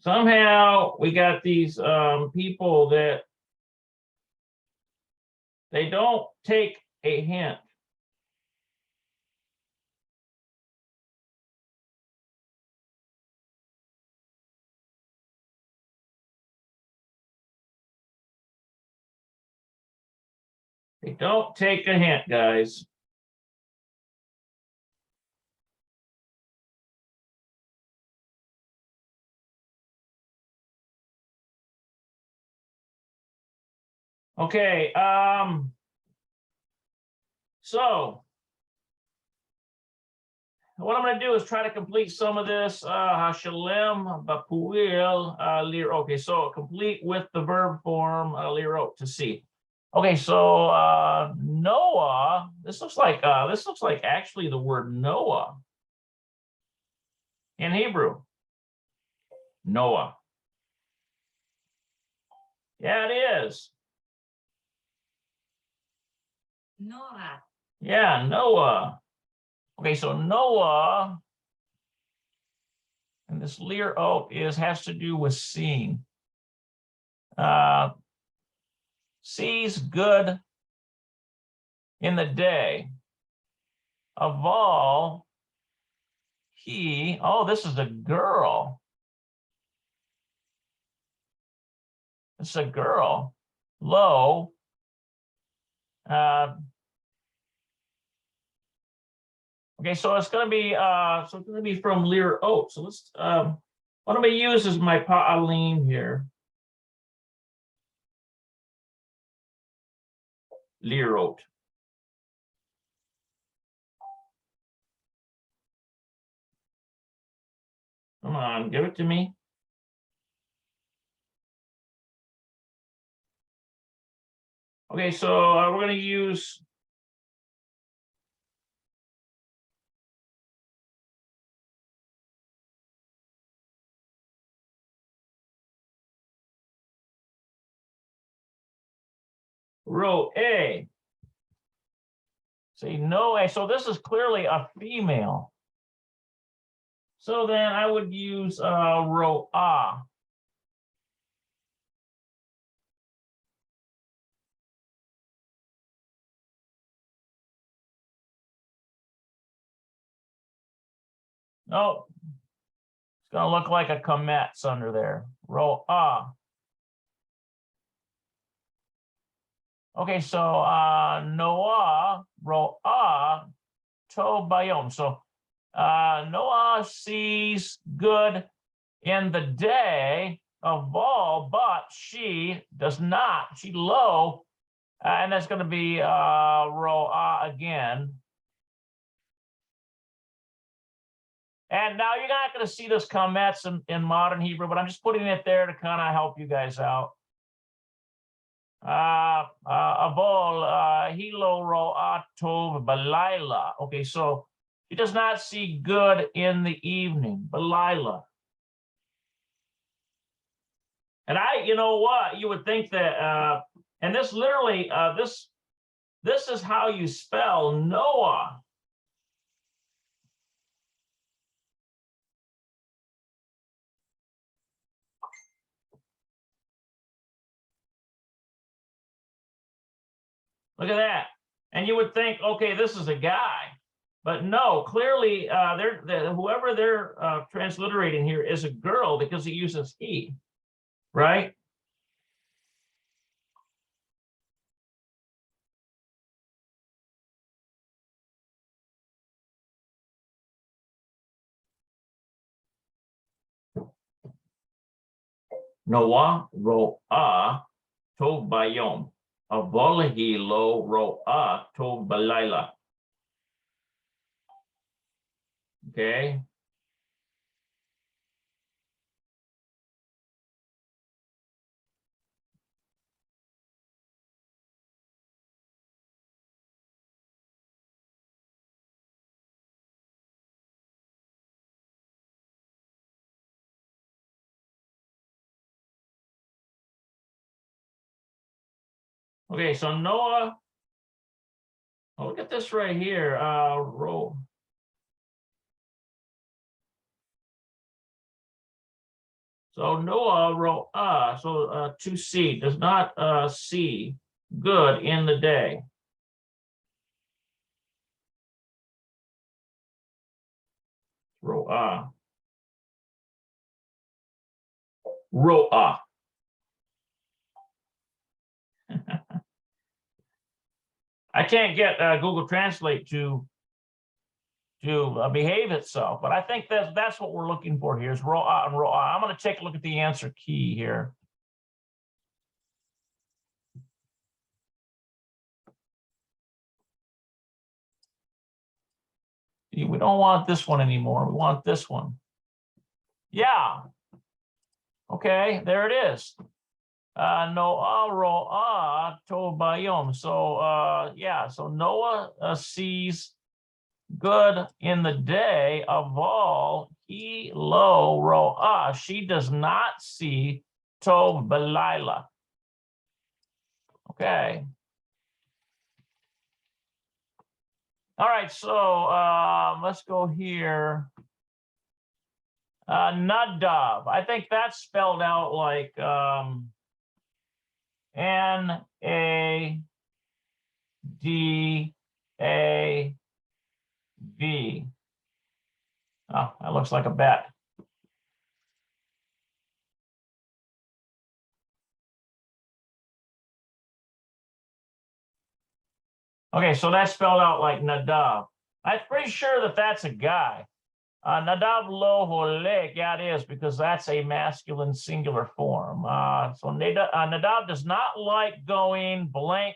Somehow we got these people that they don't take a hint. They don't take a hint, guys. Okay, so what I'm going to do is try to complete some of this. Hashalem, bapuil, lir. Okay, so complete with the verb form lirot, to see. Okay, so Noah. This looks like actually the word Noah in Hebrew. Noah. Yeah, it is. Noah. Yeah, Noah. Okay, so Noah, and this lir has to do with seeing. Sees good in the day. Of all, he, oh, this is a girl. It's a girl. Lo. Okay, so it's going to be from lir ot. So let's what I'm going to use is my pa'alim here. Lir ot. Come on, give it to me. Okay, so we're going to use row A. See, no A. So this is clearly a female. So then I would use row A. No, it's going to look like a kametz under there. Row A. Okay, so Noah, row A, to bayom. So Noah sees good in the day of all, but she does not. She lo And that's going to be ro'a again. And now you're not going to see this comments in modern Hebrew, but I'm just putting it there to kind of help you guys out. Avol hilo ro'a tov balayla. Okay, so he does not see good in the evening, balayla. And you know what? You would think that, and this literally, this is how you spell Noah. Look at that. And you would think, okay, this is a guy. But no, clearly, whoever they're transliterating here is a girl because he uses he, right? Noah ro'a tov bayom. Avol hilo ro'a tov balayla. Okay. Okay, so Noah, oh, look at this right here. So Noah ro'a, so to see, does not see good in the day. Ro'a. Ro'a. I can't get Google Translate to behave itself, but I think that's what we're looking for here is ro'a and ro'a. I'm going to take a look at the answer key here. We don't want this one anymore. We want this one. Yeah. Okay, there it is. Noah ro'a tov bayom. So yeah, so Noah sees good in the day. Aval he lo ro'a. She does not see tov balayla. Okay. All right, so let's go here. Nadav. I think that's spelled out like N-A-D-A-V. Oh, that looks like a bet. Okay, so that's spelled out like Nadav. I'm pretty sure that that's a guy. Nadav lo holek, yeah, it is, because that's a masculine singular form. So Nadav does not like going blank.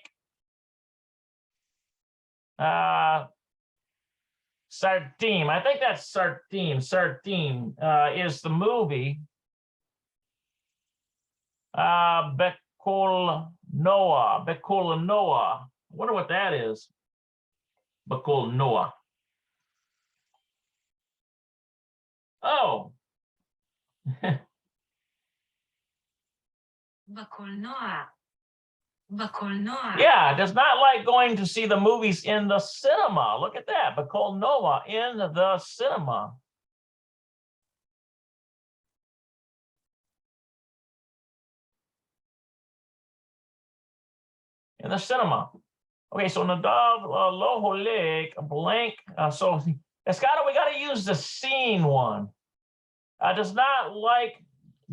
Sartim, I think that's Sartim. Sartim is the movie. Bekol Noah. Bekol Noah. I wonder what that is. Bekol Noah. Oh. בקולנוע. Yeah, does not like going to see the movies in the cinema. Look at that. Bekol Noah, in the cinema. In the cinema. Okay, so Nadav lo holek blank. So we got to use the scene one. Does not like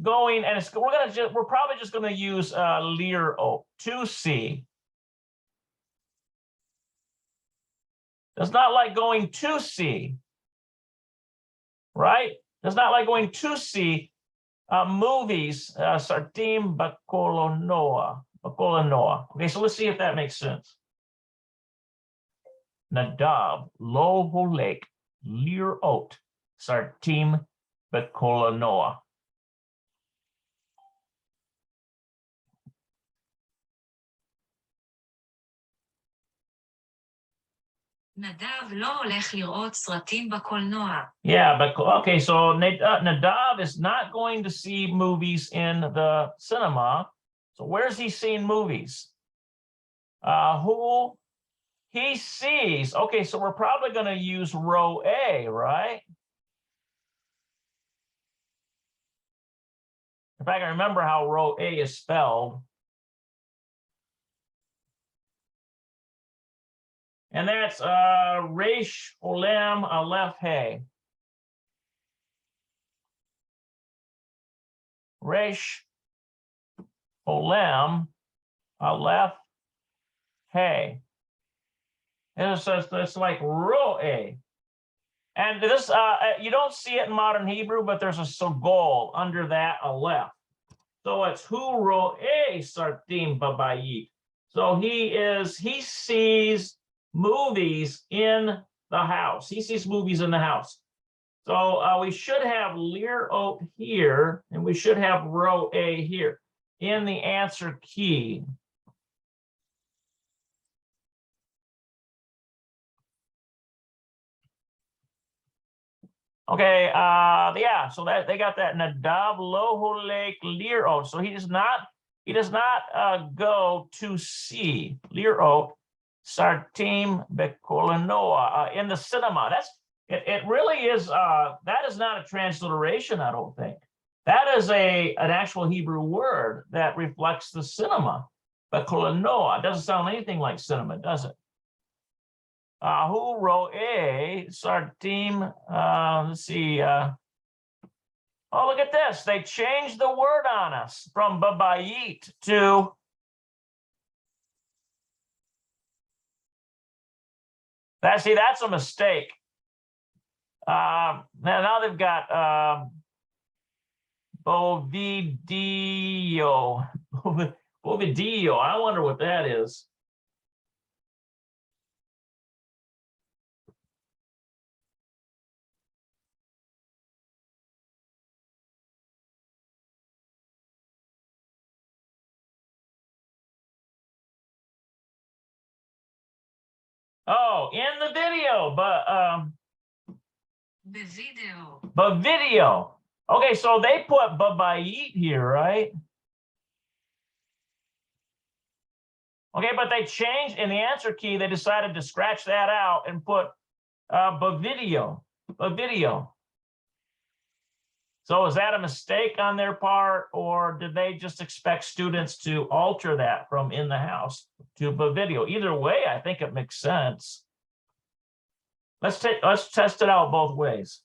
going, and we're probably just gonna use lir o to see. Does not like going to see. Right? Does not like going to see movies. Sartim bakolonoa. Noah. Okay, so let's see if that makes sense. Nadav lo holek lirot sartim Noah. נדב לא הולך לראות סרטים בקולנוע. Yeah, but okay, so Nadav is not going to see movies in the cinema. So where's he seeing movies? Who he sees. Okay, so we're probably going to use row A, right? In fact, I remember how row A is spelled. And that's Resh Olam Aleph Hey. Resh Olam Aleph Hey. It's like row A. And this, you don't see it in modern Hebrew, but there's a sogol under that Aleph. So it's Hu row A sartim babayit. So he sees movies in the house. He sees movies in the house. So we should have lir ot here, and we should have row A here in the answer key. Okay, yeah, so that they got that nadav lo holek lir ot. So he does not go to see lir ot sartim bekolanoa in the cinema. It really is that is not a transliteration, I don't think. That is an actual Hebrew word that reflects the cinema. Bekolanoa. It doesn't sound anything like cinema, does it? Hu ro'e sartim. Let's see. Oh, look at this. They changed the word on us from babayit to that. See, that's a mistake. Now they've got bovidio. Bovidio. I wonder what that is. Oh, in the video, but video. Okay, so they put babayit here, right? Okay, but they changed in the answer key. They decided to scratch that out and put video. So is that a mistake on their part, or did they just expect students to alter that from in the house to video? Either way, I think it makes sense. Let's test it out both ways.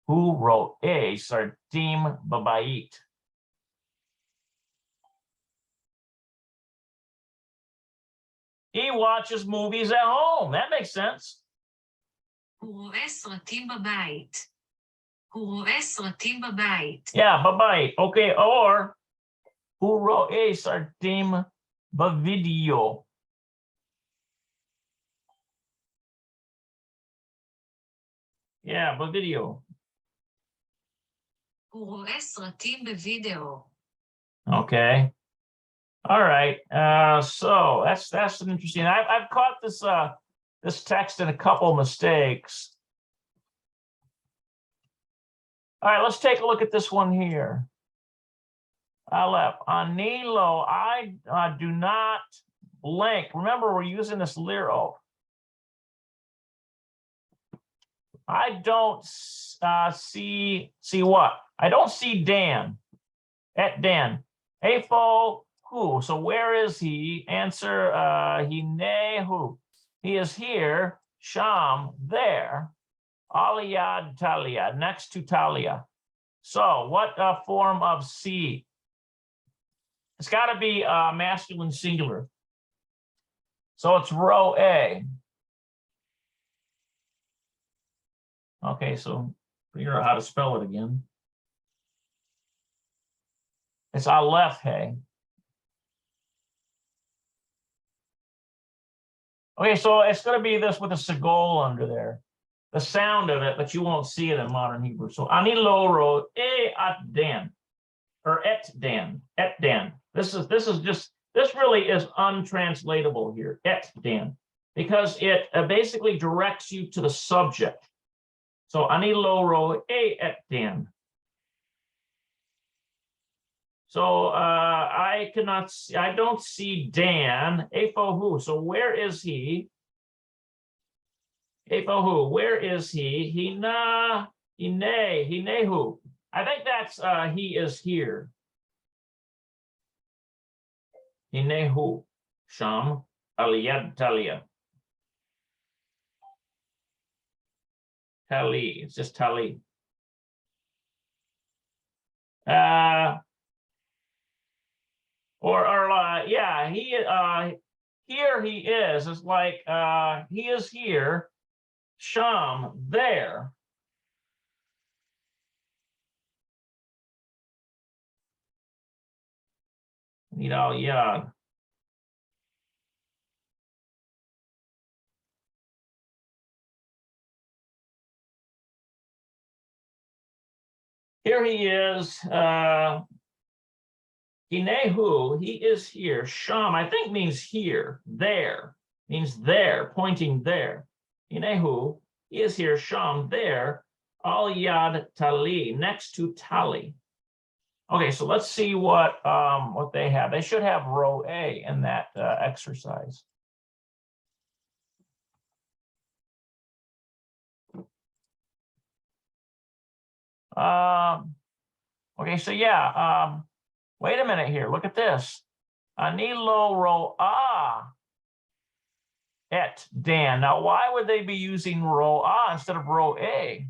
Who wrote a sartim babayit? He watches movies at home. That makes sense. הוא רואה סרטים בבית. הוא רואה סרטים בבית. Yeah, bye-bye. Okay, or who wrote a sartim video? Yeah, video. הוא רואה סרטים בווידאו. Okay. All right. So that's an interesting. I've caught this text in a couple mistakes. All right, let's take a look at this one here. Aleph, Anilo, I do not blink. Remember, we're using this liro. I don't see what? I don't see Dan. At Dan. Efo who? So where is he? Answer Hinehu. He is here. Sham there. Aliyad Talia, next to Talia. So what form of C? It's got to be masculine singular. So it's row A. Okay, so figure out how to spell it again. It's Aleph Hey. Okay, so it's going to be this with a segol under there. The sound of it, but you won't see it in modern Hebrew. So ani lo ro e at dan, or et dan. This really is untranslatable here. Et dan, because it basically directs you to the subject. So ani lo ro e et dan. So I don't see Dan. Efo who? So where is he? Efo who? Where is he? Hine who? I think that's he is here. Hine who? Sham aliyad talia. Tali. It's just tali. Yeah, here he is. It's like he is here. Sham there. Yeah. Here he is. Hinehu, he is here. Sham, I think means here, there, means there, pointing there. Hinehu, he is here. Sham, there. Al yad tali, next to tali. Okay, so let's see what they have. They should have row A in that exercise. Okay, so yeah, wait a minute here. Look at this. Anilo ro a et dan. Now, why would they be using row a instead of row A?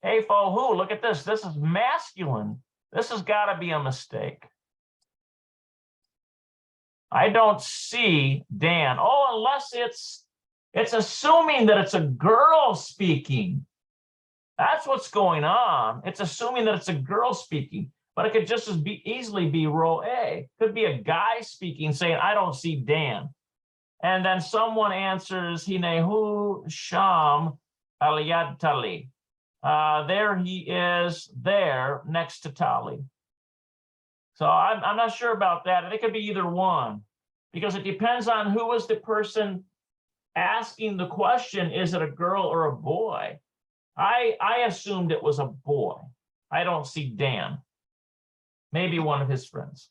Hey, fo who? Look at this. This is masculine. This has got to be a mistake. I don't see Dan. Oh, unless it's assuming that it's a girl speaking. That's what's going on. It's assuming that it's a girl speaking, but it could just as easily be row A. Could be a guy speaking saying, I don't see Dan. And then someone answers, Hinehu Sham Aliyad Tali. There he is there next to Tali. So I'm not sure about that. It could be either one, because it depends on who was the person asking the question. Is it a girl or a boy? I assumed it was a boy. I don't see Dan. Maybe one of his friends.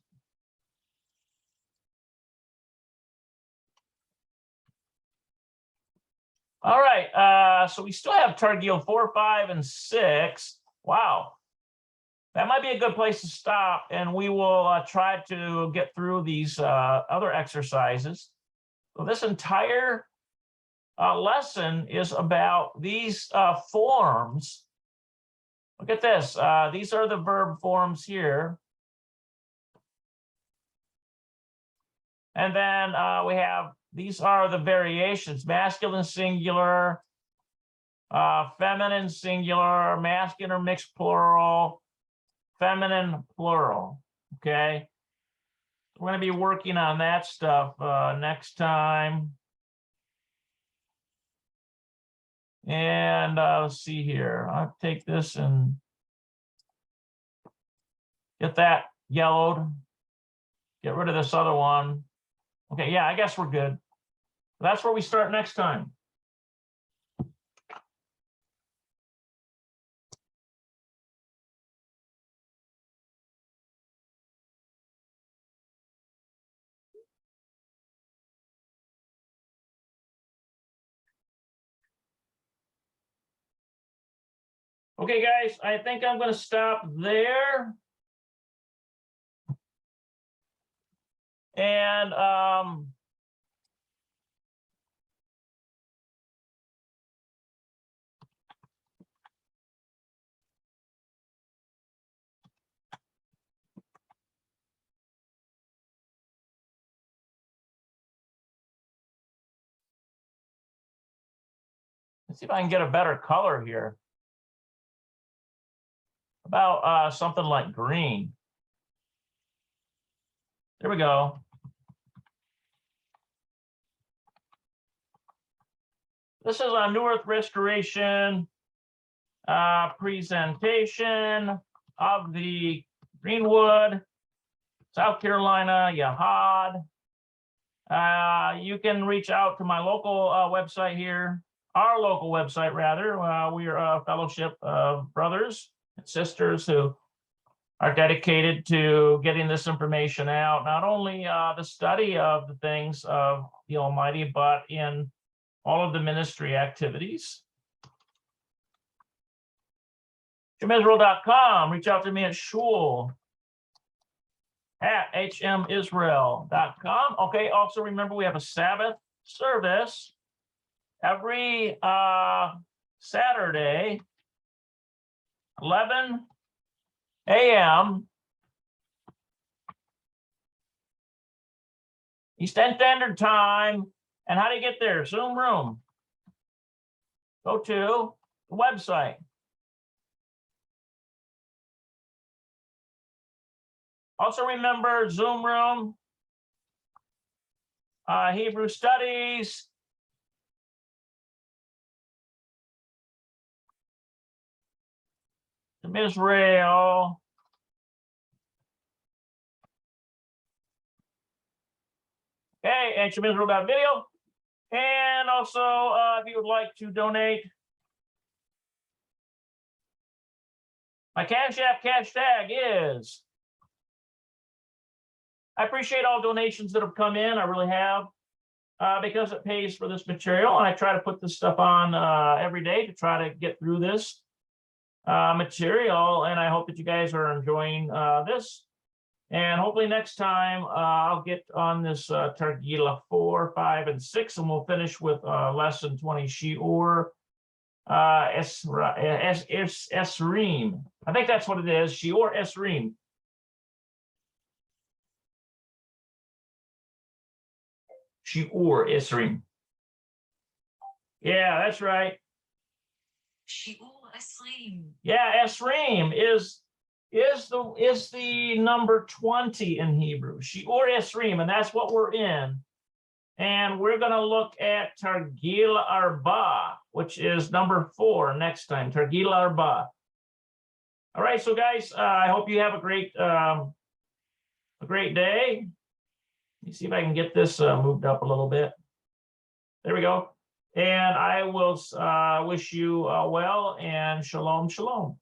All right, so we still have Targil 4, 5, and 6. Wow. That might be a good place to stop, and we will try to get through these other exercises. So this entire lesson is about these forms. Look at this. These are the verb forms here. And then we have, these are the variations: masculine singular, feminine singular, masculine or mixed plural, feminine plural. Okay. We're going to be working on that stuff next time. And let's see here. I'll take this and get that yellowed. Get rid of this other one. Okay, yeah, I guess we're good. That's where we start next time. Okay, guys, I think I'm going to stop there. And let's see if I can get a better color here. About something like green. There we go. This is a New Earth Restoration presentation of the Greenwood, South Carolina Yahad. You can reach out to my local website here, our local website rather. We are a fellowship of brothers and sisters who are dedicated to getting this information out, not only the study of the things of the Almighty, but in all of the ministry activities. HMIsrael.com. Reach out to me at shul@hmisrael.com. Okay, also remember we have a Sabbath service every Saturday, 11 a.m. Eastern Standard Time. And how do you get there? Zoom room. Go to the website. Also remember Zoom room, Hebrew studies, from Israel. Okay, and ShemIsrael.video. And also, if you would like to donate, my Cash App cash tag is. I appreciate all donations that have come in. I really have, because it pays for this material. And I try to put this stuff on every day to try to get through this material. And I hope that you guys are enjoying this. And hopefully next time I'll get on this Targila 4, 5, and 6, and we'll finish with lesson 20 Shiur Esrim. I think that's what it is, Shiur Esrim. Shiur Esrim. Yeah, that's right. שיעור 20. Yeah, Esrim is the number 20 in Hebrew. Shiur Esrim, and that's what we're in. And we're going to look at Targil Arba, which is number 4 next time. Targil Arba. All right, so guys, I hope you have a great day. Let me see if I can get this moved up a little bit. There we go. And I will wish you well and shalom, shalom.